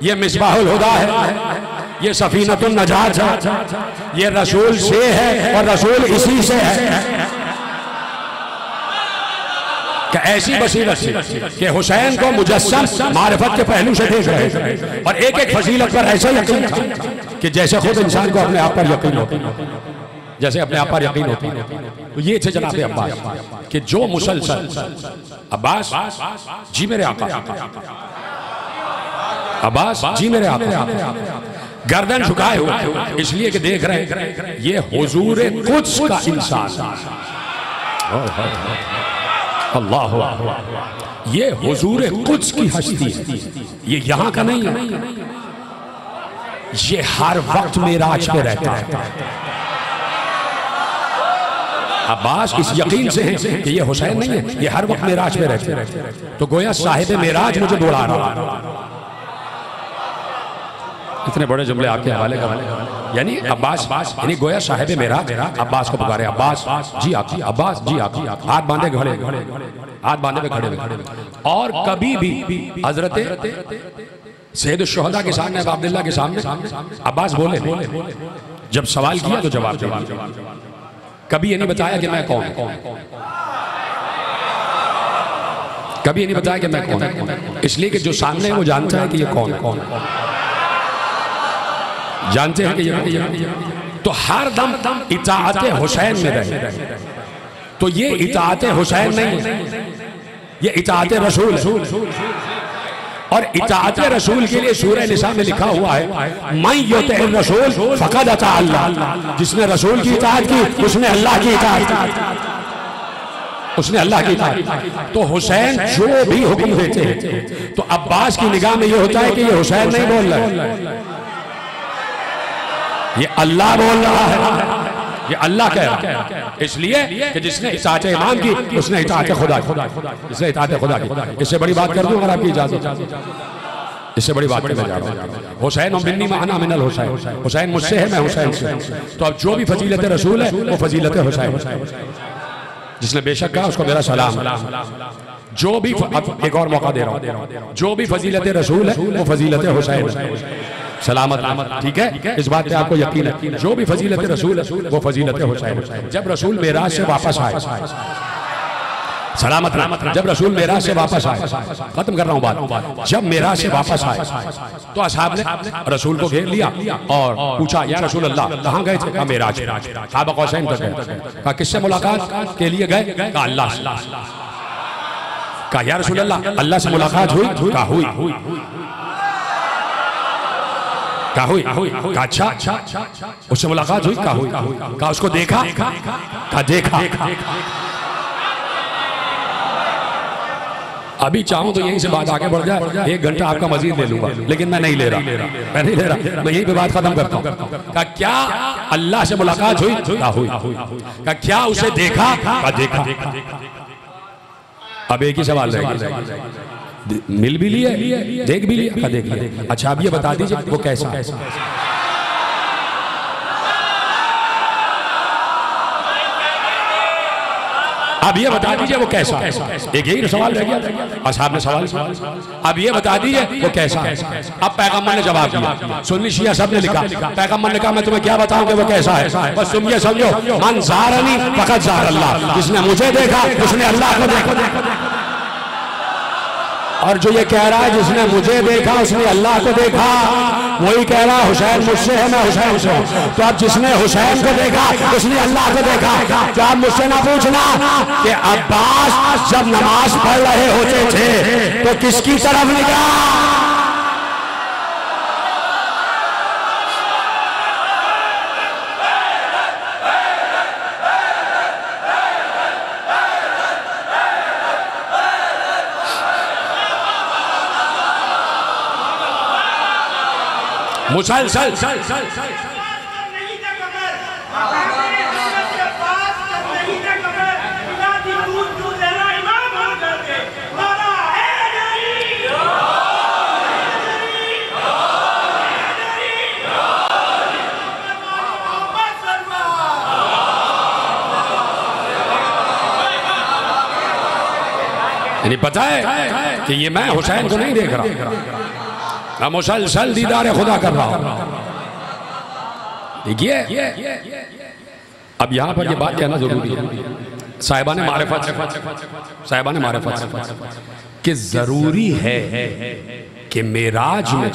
ये मिसबाहुल हुदा है, ये सफीनतुन नजात है, ये रसूल से है और रसूल इसी से है। कि ऐसी बसीरत थी कि हुसैन को मुजस्सम मारिफत के पहलू से देख रहे थे, और एक एक फजीलत पर ऐसा यकीन था कि जैसे खुद इंसान को अपने आप पर यकीन होता, जैसे अपने आप पर यकीन होता। तो ये थे जनाब अब्बास कि जो मुसलसल अब्बास जी मेरे आका, अब्बास जी मेरे आका गर्दन झुकाए हुए इसलिए कि देख रहे हैं ये हुजूर कुद्स का इंसान, अल्लाह ये हुजूर कुद्स की हस्ती है, ये यहाँ का नहीं है, ये हर वक्त मेराज पे रहता है। अब्बास इस यकीन से है कि ये हुसैन नहीं है, ये हर वक्त मेराज पे रहते हैं। तो गोया साहिब मेराज मुझे दौड़ा रहा है। इतने बड़े जुमले आपके हवाले का, यानी अब्बास यानी गोया साहिब मेराज अब्बास को पुकारे, अब्बास जी आपकी, अब्बास जी आपकी, हाथ बांधे खड़े, हाथ बांधे पे खड़े। और कभी भी हजरत सैयद शुहदा के सामने, अब्दुल्लाह के सामने अब्बास बोले, जब सवाल किया तो जवाब दिया, कभी ये नहीं बताया कि मैं कौन, कभी ये नहीं बताया कि मैं कौन, इसलिए कि जो सामने है वो जानता है कि ये कौन कौन जानते हैं कि ये तो हर दम इताअते हुसैन में रहे। तो ये इताअते हुसैन नहीं है, ये इताअते रसूल है। और इताअते रसूल के लिए सूरह निसा में लिखा हुआ है मैं युतिअ रसूल फक़द अता अल्लाह, जिसने रसूल की इताअत की उसने अल्लाह की इताअत की, उसने अल्लाह की इताअत। तो हुसैन जो भी हुक्म देते हैं तो अब्बास की निगाह में ये होता है कि ये हुसैन नहीं बोल रहा है, ये अल्लाह बोल रहा है, ये अल्लाह कह रहा है। इसलिए कि जिसने इताअत इमाम की उसने इताअत खुदा की, जिसने इताअत खुदा की। इससे बड़ी बात कर दूं अगर आपकी इजाजत, इससे बड़ी बात करने जा रहा हूं। हुसैन मिन्नी माना मिनल हुसैन, हुसैन मुझसे है मैं हुसैन से। तो अब जो भी फजीलत रसूल है वो फजीलत हुसैन, जिसने बेशक कहा उसको मेरा सलाम। जो भी एक और मौका दे रहा हूं, जो भी फजीलत रसूल है वो फजीलत हुसैन सलामत, ठीक है, इस बात पे आपको यकीन है। जो भी फजीलत रसूल है वो फजीलत हुसैन। जब रसूल मेराज से वापस आए, सलामत, जब रसूल मेराज से वापस आए, खत्म कर रहा हूं बात, जब मेराज से वापस आए तो असहाब ने रसूल को घेर लिया और पूछा या रसूल अल्लाह कहां गए थे? कहा मेराज, काबा कौसैन तक गए। कहा किससे मुलाकात के लिए गए? कहा अल्लाह से। कहा या रसूल अल्लाह अल्लाह से मुलाकात हुई? कहा हुई। कहा हुई? कहा अच्छा उससे मुलाकात हुई? कहा हुई। कहा उसको देखा? कहा देखा। अभी चाहूं तो यहीं से बात आगे बढ़ जाए, 1 घंटा आपका मजीद ले लूंगा, लेकिन मैं नहीं ले रहा, मैं नहीं ले रहा, मैं यहीं पे बात खत्म करता हूं। कहा क्या अल्लाह से मुलाकात हुई? कहा हुई। कहा क्या उसे देखा? कहा देखा। अब एक ही सवाल रह गया, मिल भी लिया, देख भी लिया? कहा देख लिया। अच्छा अब ये बता दीजिए वो कैसा है? अब ये बता दीजिए वो कैसा है? एक यही सवाल रह गया, असहाब ने सवाल। अब ये बता दीजिए वो कैसा है? अब पैगंबर ने जवाब दिया, सुन्नी शिया सब ने लिखा, पैगंबर ने कहा मैं तुम्हें क्या बताऊं कि वो कैसा है? बस तुम ये समझो मन ज़ारनी फ़क़द ज़ार अल्लाह, जिसने मुझे देखा उसने अल्लाह को देखा। और जो ये कह रहा है जिसने मुझे देखा उसने अल्लाह को देखा, वही कह रहा है हुसैन मुझसे है मैं हुसैन से हूं। तो अब जिसने हुसैन को देखा उसने अल्लाह को देखा। तो आप मुझसे ना पूछना कि अब्बास जब नमाज पढ़ रहे होते थे तो किसकी तरफ निगाह? मुसलसल यानी पता है कि ये मैं हुसैन को नहीं देख रहा, मैं मुसलसल दीदार खुदा कर रहा हूं। देखिए अब यहां पर ये बात कहना जरूरी है, साहिबान मारिफत कि जरूरी है कि मेराज में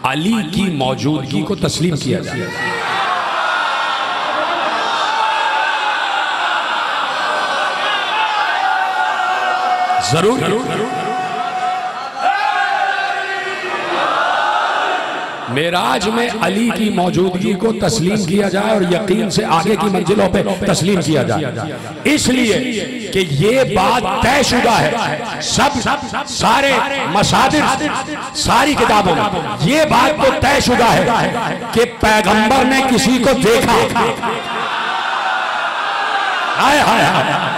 अली की मौजूदगी को तस्लीम किया जाए। जरूर मेराज में अली की मौजूदगी को तस्लीम किया जाए और यकीन से आगे की मंजिलों पे तस्लीम किया जाए, इसलिए कि ये बात तयशुदा है। सब सारे मसादिर सारी किताबों में ये बात तो तयशुदा है कि पैगंबर ने किसी को देखा। हाय हाय हाय,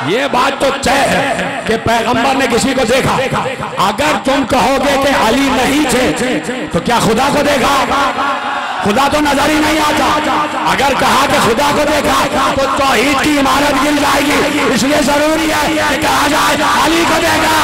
ये बात तो तय है कि पैगंबर ने किसी को देखा। अगर तुम कहोगे कि अली नहीं थे तो क्या खुदा को देखा? खुदा तो नजर ही नहीं आता। अगर कहा कि खुदा को देखा तो तौहीद की इमारत गिर जाएगी, इसलिए जरूरी है कि कहा जाए अली को देखा।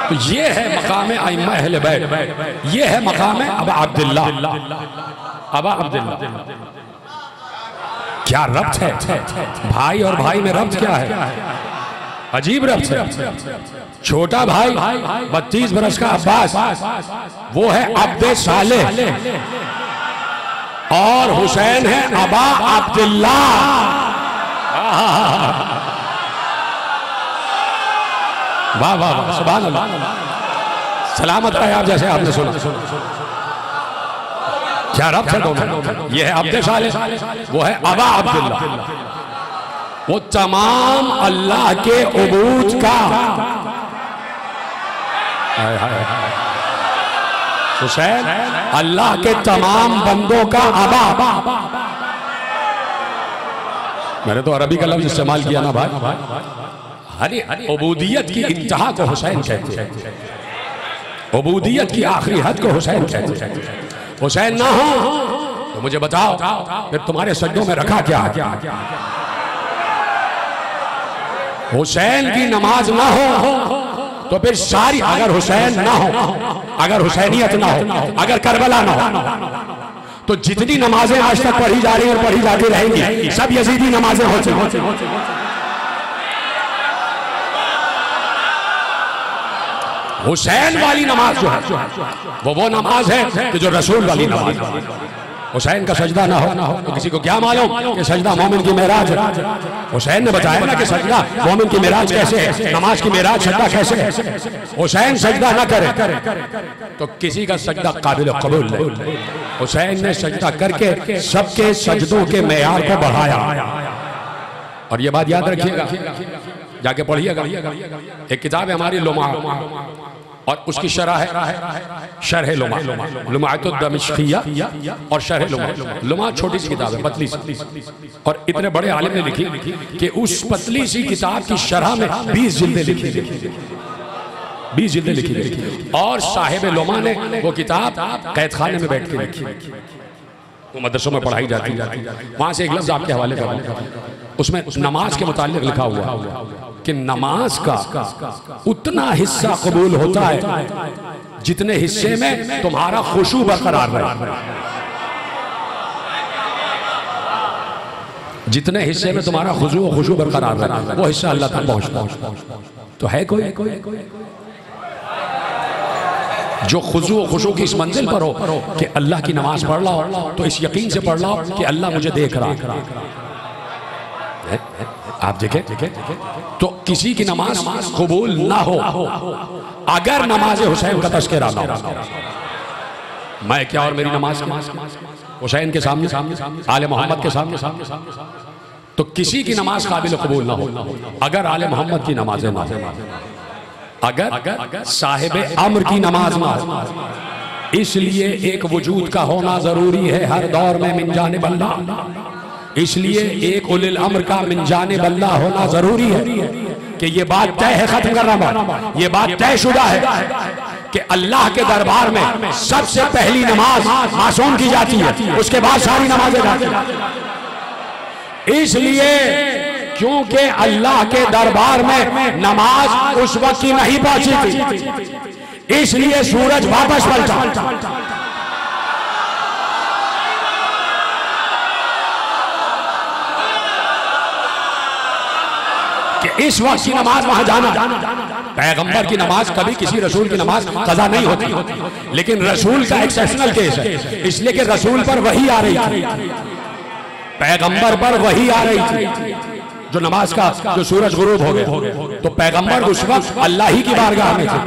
तो ये है मकाम अइम्मा अहले बैत, ये है मकाम अबा अब्दुल्ला। अबा अब्दुल्ला क्या रब्त है, भाई और भाई में रब्त क्या है, अजीब रब्त है। छोटा भाई 32 बरस का अब्बास, वो है अब्दे सालेह, और हुसैन है अबा अब्दुल्ला। वाह वाह वाह, सुभान अल्लाह। सलामत रहे आप, जैसे आपने सुना। क्या रब्त है दोनों? ये है अब्दे सालेह, वो है अबा अब्दुल्ला। वो तमाम अल्लाह के उबूद का हुसैन अल्लाह के तमाम बंदों का अबा। मैंने तो अरबी का लफ्ज इस्तेमाल किया ना भाई। हरी उबूदियत की इंतहा को हुसैन कहते हैं, उबूदियत की आखिरी हद को हुसैन कहते हैं। हुसैन ना हो तो मुझे बताओ फिर तुम्हारे सज्जों में रखा क्या? हुसैन की नमाज ना हो तो फिर सारी, अगर हुसैन ना हो, अगर हुसैनियत ना हो, अगर करबला ना हो, तो जितनी नमाजें आज तक पढ़ी जा रही और पढ़ी जाती रहेंगी सब यजीदी नमाजें होती। हुसैन वाली नमाज जो है वो नमाज है कि जो रसूल वाली नमाज। हुसैन का सजदा ना हो तो किसी को क्या मालूम कि सजदा मोमिन की मेराज है। हुसैन ने बताया ना कि सजदा मोमिन की मेराज कैसे है, नमाज की मेराज सजदा कैसे है। हुसैन सजदा ना करे तो किसी का सजदा काबिल कबूल नहीं। हुसैन ने सजदा करके सबके सजदों के मेयार को बढ़ाया। और ये बात याद रखिएगा, जाके पढ़िएगा। एक किताब है हमारी लुमा, और उसकी शरह है शरह लुमा, लुमाअतुद दमिश्किया और शरह लुमा। लुमा छोटी सी किताब है, पतली सी, और इतने बड़े आलिम ने लिखी कि उस पतली सी किताब की शरह में 20 जिल्दें लिखी, 20 जिल्दें लिखी। और साहिब लुमा ने वो किताब कैद खाने में बैठ के लिखी। वो मदरसों में पढ़ाई जाती है। वहां से एक लफ्ज आपके हवाले कर, उसमें नमाज के मुताल्लिक लिखा हुआ कि नमाज का उतना हिस्सा कबूल होता है जितने हिस्से में तुम्हारा खुशू बरकरार रहे। जितने हिस्से में तुम्हारा खुशू बरकरार रहे, वो हिस्सा अल्लाह तक पहुंचता। तो है कोई जो खुशू की इस मंजिल पर हो कि अल्लाह की नमाज पढ़ ला हो तो इस यकीन से पढ़ ला कि अल्लाह मुझे देख रहा है। आप देखें तो किसी की नमाज कबूल ना हो अगर नमाज हुसैन का तज़किरा ना हो। मैं क्या और मेरी नमाज हुसैन के सामने, आले मोहम्मद के सामने, तो किसी की नमाज काबिल कबूल ना हो अगर आले मोहम्मद की नमाजें ना हो, अगर साहिब अम्र की नमाज ना हो। इसलिए एक वजूद का होना जरूरी है हर दौर में मिन जानिब अल्लाह। इसलिए एक उलिल अम्र का मिन जानिब अल्लाह होना जरूरी है कि ये बात तय है, खत्म कर रहा, ये बात तयशुदा है कि अल्लाह के दरबार में सबसे पहली नमाज मासूम की जाती है, उसके बाद सारी नमाजें जाती हैं। इसलिए क्योंकि अल्लाह के दरबार में नमाज उस वक्त की नहीं पहुंची थी, इसलिए सूरज वापस पलटा। कि इस वक्त की नमाज वहां जाना, पैगंबर की नमाज कभी किसी रसूल की नमाज कज़ा नहीं होती, लेकिन रसूल का एक्सेप्शनल केस है, इसलिए कि रसूल पर वही आ रही थी, पैगंबर पर वही आ रही थी। जो नमाज का जो सूरज गुरूब हो गया तो पैगंबर उस वक्त अल्लाह ही की बारगाह में थे।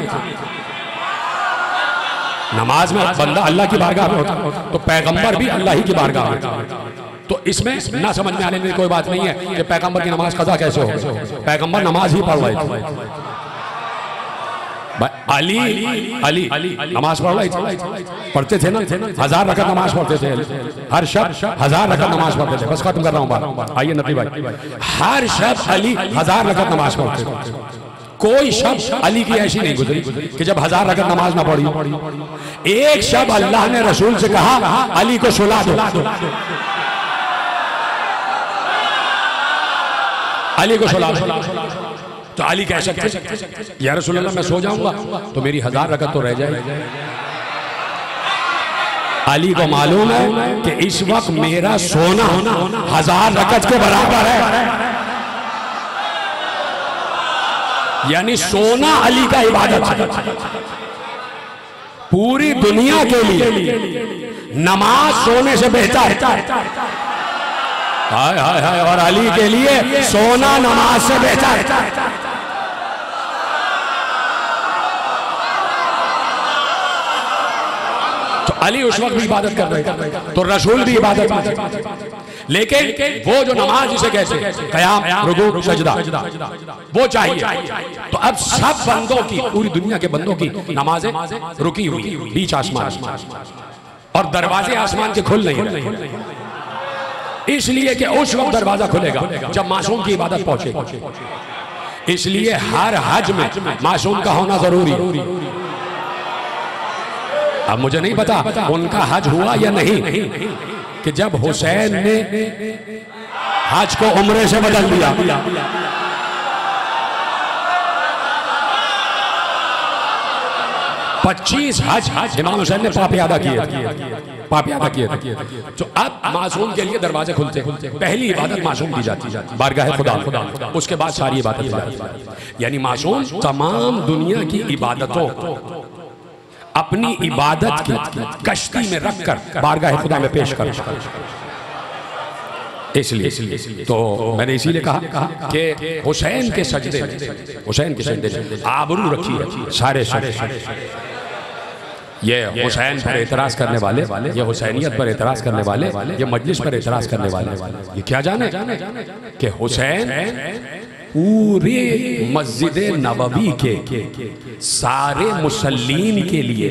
नमाज में बंदा अल्लाह की बारगाह में होता तो पैगंबर भी अल्लाह ही की बारगाह में। तो इसमें ना समझ में आने की कोई बात नहीं है कि पैगंबर की नमाज कज़ा कैसे हो, पैगंबर नमाज ही पढ़ रहे थे। अली नमाज पढ़ रहे थे, पढ़ते थे ना, 1000 रकअत नमाज पढ़ते थे, हर शख्स 1000 रकअत नमाज पढ़ते थे। बस खत्म कर रहा हूँ बात, आइए नबी भाई, हर शख्स अली 1000 रकअत नमाज पढ़ते थे। कोई शब्द अली की ऐसी नहीं गुजरी कि जब 1000 रकअत नमाज ना पढ़ी। एक शब्द अल्लाह ने रसूल से कहा अली को सुला दो, अली को सुला दो। तो अली कह सकते या रसूल अल्लाह मैं सो जाऊंगा तो मेरी 1000 रकअत तो रह जाएगी। अली को मालूम है कि इस वक्त मेरा सोना 1000 रकअत के बराबर है, यानी सोना अली का इबादत है। पूरी दुनिया के लिए नमाज सोने से बेहतर है, हाय हाय हाय, और अली के लिए सोना नमाज से बेहतर है। तो अली उस वक्त भी इबादत कर रहे थे, तो रसूल भी इबादत में थे। लेकिन वो जो नमाज जिसे कहते हैं क़याम, रुकू, सजदा, वो चाहिए। तो अब सब बंदों की, पूरी दुनिया के बंदों की नमाजें रुकी हुई बीच आसमान, और दरवाजे आसमान के खुल नहीं रहे, इसलिए कि उस वक्त दरवाजा खुलेगा जब मासूम की इबादत पहुंचेगी। इसलिए हर हज में मासूम का होना जरूरी है। अब मुझे नहीं पता उनका हज हुआ या नहीं, कि जब हुसैन ने हज को उम्रे से बदल दिया, पच्चीस हज इमाम हुसैन ने पाप अदा किए थे। तो अब मासूम के लिए दरवाजे खुलते, पहली इबादत मासूम की जाती है बारगाह खुदा, उसके बाद सारी इबादत की जाती है। यानी मासूम तमाम दुनिया की इबादतों अपनी इबादत की कश्ती में रखकर बारगाह खुदा में पेश कर। इसलिए तो मैंने इसीलिए कहा कि हुसैन के सजदे में आबरू रखी है सारे। ये हुसैन पर एतराज करने वाले, ये हुसैनियत पर एतराज करने वाले, ये मजलिस पर एतराज करने वाले, ये क्या जाने कि हुसैन पूरे मस्जिद नबवी के सारे मुसल्लीन के लिए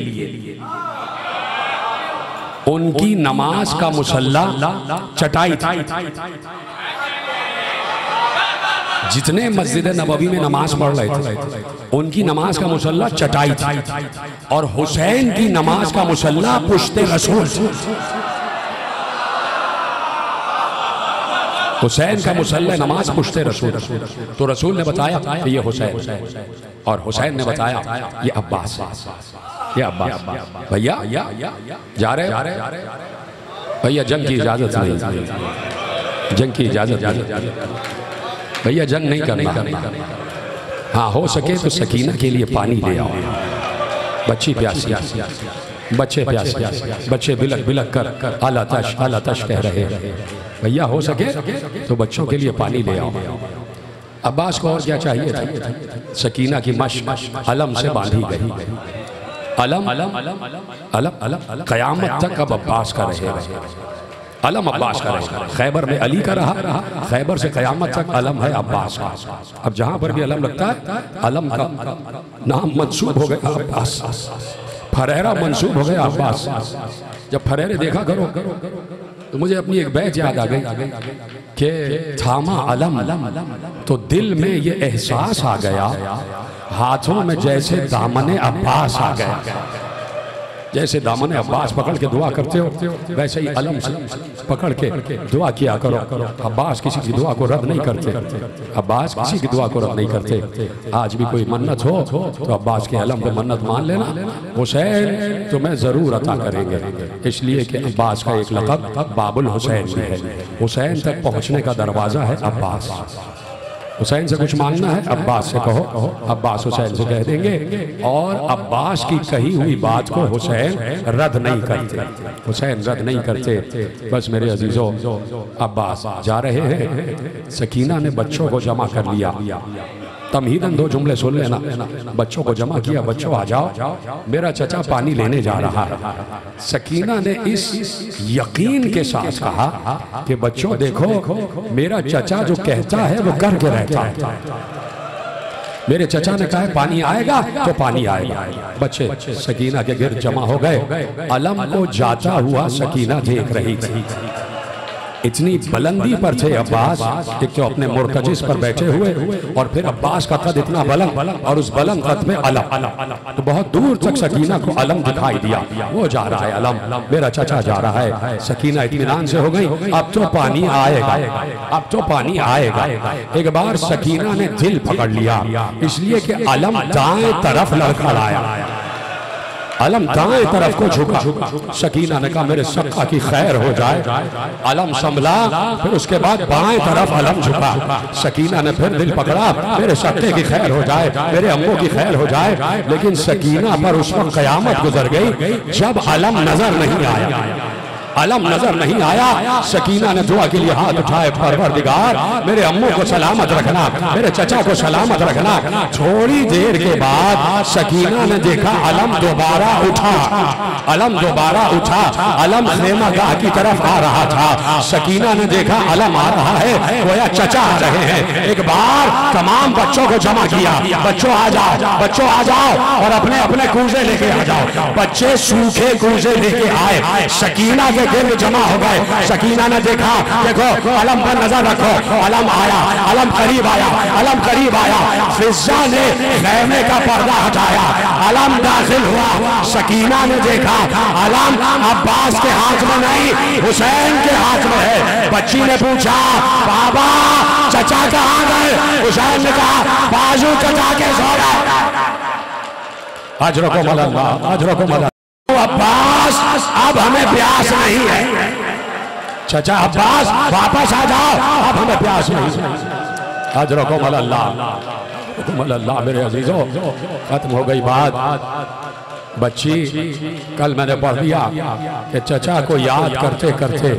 उनकी नमाज का मुसल्ला चटाई थी। जितने मस्जिद नबवी में नमाज पढ़ रहे थे उनकी नमाज का मुसल्ला चटाई थी, और हुसैन की नमाज का मुसल्ला पुश्ते रसूल। हुसैन का मुसल्ला नमाज पुश्ते रसूल। तो रसूल ने बताया कि ये हुसैन, और हुसैन ने बताया ये अब्बास, ये अब्बास। भैया जा रहे भैया, जंग की इजाजत नहीं, जंग की इजाजत भैया, जंग नहीं करना। हाँ हो सके तो सकीना के लिए पानी ले आओ, बच्ची प्यासी, बच्चे प्यासे, बच्चे बिलक बिलक कर आला तश कह रहे हैं। भैया हो सके तो बच्चों के लिए पानी ले आओ। अब्बास को और क्या चाहिए था? सकीना की मश्क अलम से बांधी गई, अलम अलम अलम अलम क़यामत तक अब अब्बास का रहेगा, अलम अब्बास का रहेगा। खैबर में अली का रहा, खैबर से क़यामत तक अलम है अब्बास का। अब जहाँ पर भी अलम लगता है अलम का नाम मंसूब हो गया अब्बास, फरेरा मंसूब हो गया अब्बास। जब फरेरे देखा करो तो मुझे अपनी एक बैत याद आ गई कि थामा अलम तो दिल में ये एहसास आ गया, हाथों में जैसे दामने अब्बास आ गया। जैसे दामन अब्बास पकड़ के दुआ करते हो वैसे ही अलम पकड़ के दुआ किया करो। अब्बास किसी की दुआ को रद्द नहीं करते, अब्बास किसी की दुआ को रद्द नहीं करते। आज भी कोई मन्नत हो तो अब्बास के अलम पे मन्नत मान लेना, हुसैन तुम्हें जरूर अता करेंगे। इसलिए कि अब्बास का एक लक़ब बाबुल हुसैन भी है। हुसैन तक पहुंचने का दरवाजा है अब्बास। हुसैन से कुछ मांगना है अब्बास से कहो, अब्बास हुसैन से कह देंगे। और अब्बास की कही हुई बात को हुसैन रद्द नहीं करते, हुसैन रद्द नहीं करते। बस मेरे अजीजों, अब्बास जा रहे हैं, सकीना ने बच्चों को जमा कर लिया। तमहीदन दो जुमले सुन लेना। बच्चों को जमा किया, बच्चों आ जाओ, मेरा चचा पानी लेने जा रहा है। सकीना ने इस यकीन के साथ कहा कि बच्चों देखो, मेरा चचा जो कहता है वो करके रहता है। मेरे चचा ने कहा पानी आएगा तो पानी आएगा। बच्चे सकीना के गिर्द जमा हो गए। अलम को जाता हुआ सकीना देख रही थी। इतनी बुलंदी पर थे अब्बास, एक तो अपने मुर्तजिस पर बैठे हुए और फिर अब्बास का कद इतना बुलंद और उस बुलंद कद में अलम, तो बहुत दूर तक सकीना को अलम दिखाई दिया। वो जा रहा है अलम, मेरा चचा जा रहा है। सकीना इत्मीनान से हो गई, अब तो पानी आएगा, अब तो पानी आएगा। एक बार सकीना ने दिल पकड़ लिया, इसलिए कि अलम दाएं तरफ लड़खड़ाया, अलम दाएं तरफ को झुका। सकीना ने कहा मेरे सक्का की खैर हो जाए। अलम संभला, फिर उसके बाद बाएं तरफ अलम झुका। सकीना ने फिर दिल पकड़ा, मेरे सक्के की खैर हो जाए, मेरे अम्मों की खैर हो जाए। लेकिन सकीना पर उस वक्त कयामत गुजर गई जब अलम नजर नहीं आया। अलम नजर नहीं आया। सकीना ने दुआ के लिए हाथ उठाए, परवरदिगार मेरे अम्मों को सलामत रखना, मेरे चचा को सलामत रखना। थोड़ी देर के बाद सकीना ने देखा अलम दोबारा उठा, अलम दोबारा उठा। अलम खेमा गाह की तरफ आ रहा था। सकीना ने देखा अलम आ रहा है, गोया चचा आ रहे हैं। एक बार तमाम बच्चों को जमा किया, बच्चों आ जाओ, बच्चों आ जाओ और अपने अपने कूजे लेके आ जाओ। बच्चे सूखे कूजे लेके आए, सकीना के गिर्द जमा हो गए। सकीना ने देखा, देखो अलम पर नजर रखो। अलम आया, अलम करीब आया, अलम करीब आया। फिजा ने खैमे का पर्दा हटाया, अलम दाखिल हुआ। सकीना ने देखा अलम अब्बास के हाथ में नहीं, हुसैन के हाथ में है। बच्ची ने पूछा बाबा चचा कहाँ गए? हुसैन ने कहा बाजू चचा के सो रहे। अजरको मल्ला, अजरको मल्ला। अब्बास अब हमें प्यास नहीं है। चचा अब्बास वापस आ जाओ, अब हमें प्यास नहीं। अजरको मल्ला, मल्ला। मेरे अजीजों, खत्म हो गई बात। बच्ची कल मैंने पढ़ दिया कि चचा को याद करते करते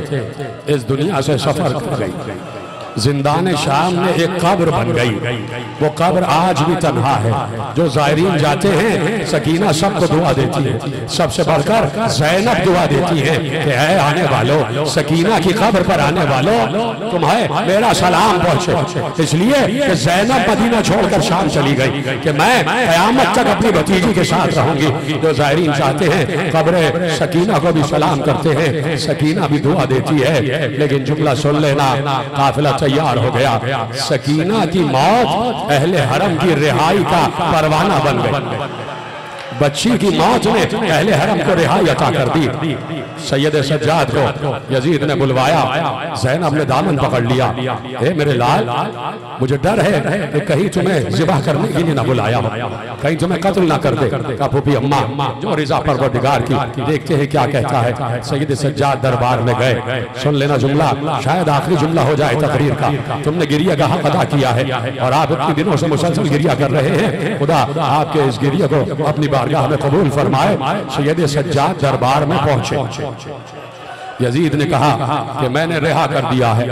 इस दुनिया से सफर कर गई। जिंदान शाम में एक कब्र बन गई। वो कब्र आज भी तन्हा है। जो ज़ायरीन जाते हैं, सकीना सबको दुआ देती है, सबसे बढ़कर ज़ैनब दुआ देती है कि ऐ आने वालों, सकीना की कब्र पर आने वालों, तुम्हें मेरा सलाम पहुंचे। इसलिए कि ज़ैनब मदीना छोड़कर शाम चली गई कि मैं क़यामत तक अपनी भतीजी के साथ रहूंगी। जो ज़ायरीन चाहते हैं कब्र सकीना को भी सलाम करते हैं, सकीना भी दुआ देती है। लेकिन जुमला सुन लेना, काफिला तैयार हो गया। सकीना की मौत अहले हरम की रिहाई का परवाना बन गई। बच्ची की मौत ने अहले हरम को रिहाई अता कर दी। सैयद सज्जाद को यजीद ने बुलवाया, ज़ैनब ने दामन पकड़ लिया। ए मेरे लाल, मुझे डर है कि कहीं तुम्हें ज़िबा करने के लिए ना बुलाया हो, कहीं तुम्हें कत्ल ना कर दे। का फूफी अम्मा जो रिज़ा परवरदिगार की, देखते हैं क्या कहता है। सैयद सज्जाद दरबार में गए। सुन लेना जुमला, शायद आखिरी जुमला हो जाए तकरीर का। तुमने गिरिया का हक अदा किया है और आप इतने दिनों से मुसलसल गिरिया कर रहे हैं। खुदा आपके इस गिरिया को अपनी बारगाह में कबूल फरमाए। सैयद सज्जाद दरबार में पहुंचे। यजीद ने कहा कि मैंने रिहा कर दिया है,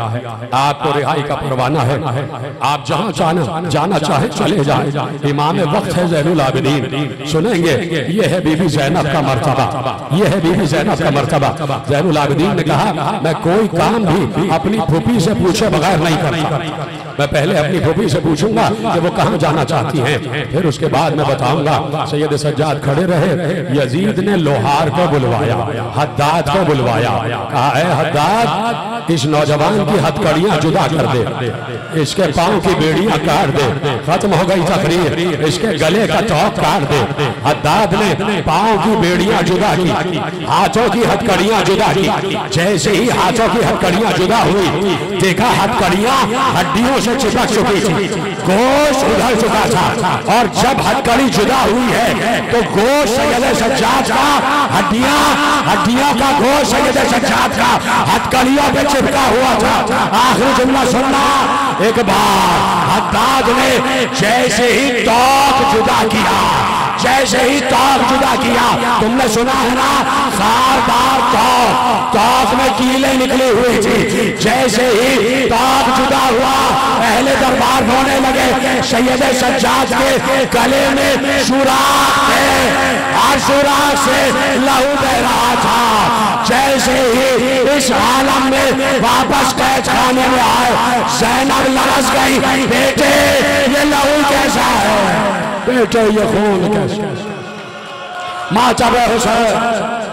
आपको रिहाई का परवाना है, आप जहां जाना चाहे चले जाए। इमाम वक्त है ज़ैनुल आबिदीन, सुनेंगे ये है बीबी ज़ैनब का मर्तबा, ये है बीबी ज़ैनब का मर्तबा। ज़ैनुल आबिदीन ने कहा मैं कोई काम भी अपनी फूफी से पूछे बगैर नहीं करता। मैं पहले अपनी फूफी से पूछूंगा कि वो कहाँ जाना चाहती हैं, फिर उसके बाद मैं बताऊंगा। सैयद सज्जाद खड़े रहे। यजीद ने लोहार को बुलवाया, हद्दाद को बुलवाया, कहा है हद्दाद इस नौजवान की हथकड़ियां जुदा कर दे, इसके पांव की बेड़ियां काट दे। खत्म हो गई तकरीर, इसके गले का तौक काट दे। हद्दाद ने पांव की बेड़ियां जुदा की, हाथों की हथकड़ियां जुदा की। जैसे ही हाथों की हथकड़ियां जुदा हुई, देखा हथकड़ियां हड्डियों से चिपक चुकी थी, गोश्त उधर चुका था। और जब हथकड़ी जुदा हुई है तो गोश्त सैयद सज्जाद का, हड्डियों का गोश्त सैयद सज्जाद का हथकड़ियों पे चिपका हुआ था। आखिरी जुमला सुनना, एक बार हद्दाद ने जैसे ही तौक जुदा किया, जैसे ही तौक जुदा किया, तुमने सुना है ना, खारदार तौक में कीलें निकली हुई थी। जैसे ही तौक जुदा हुआ, पहले दरबार होने लगे, सैयद सज्जाद के गले में सुराख थे और सुराख से लहू बह रहा था। जैसे ही इस आलम में वापस कैद खाने में आए, ज़ैनब लरस गई, बेटे ये लहू कैसा है, बेटे ये खून कैसा, मातब हुसैन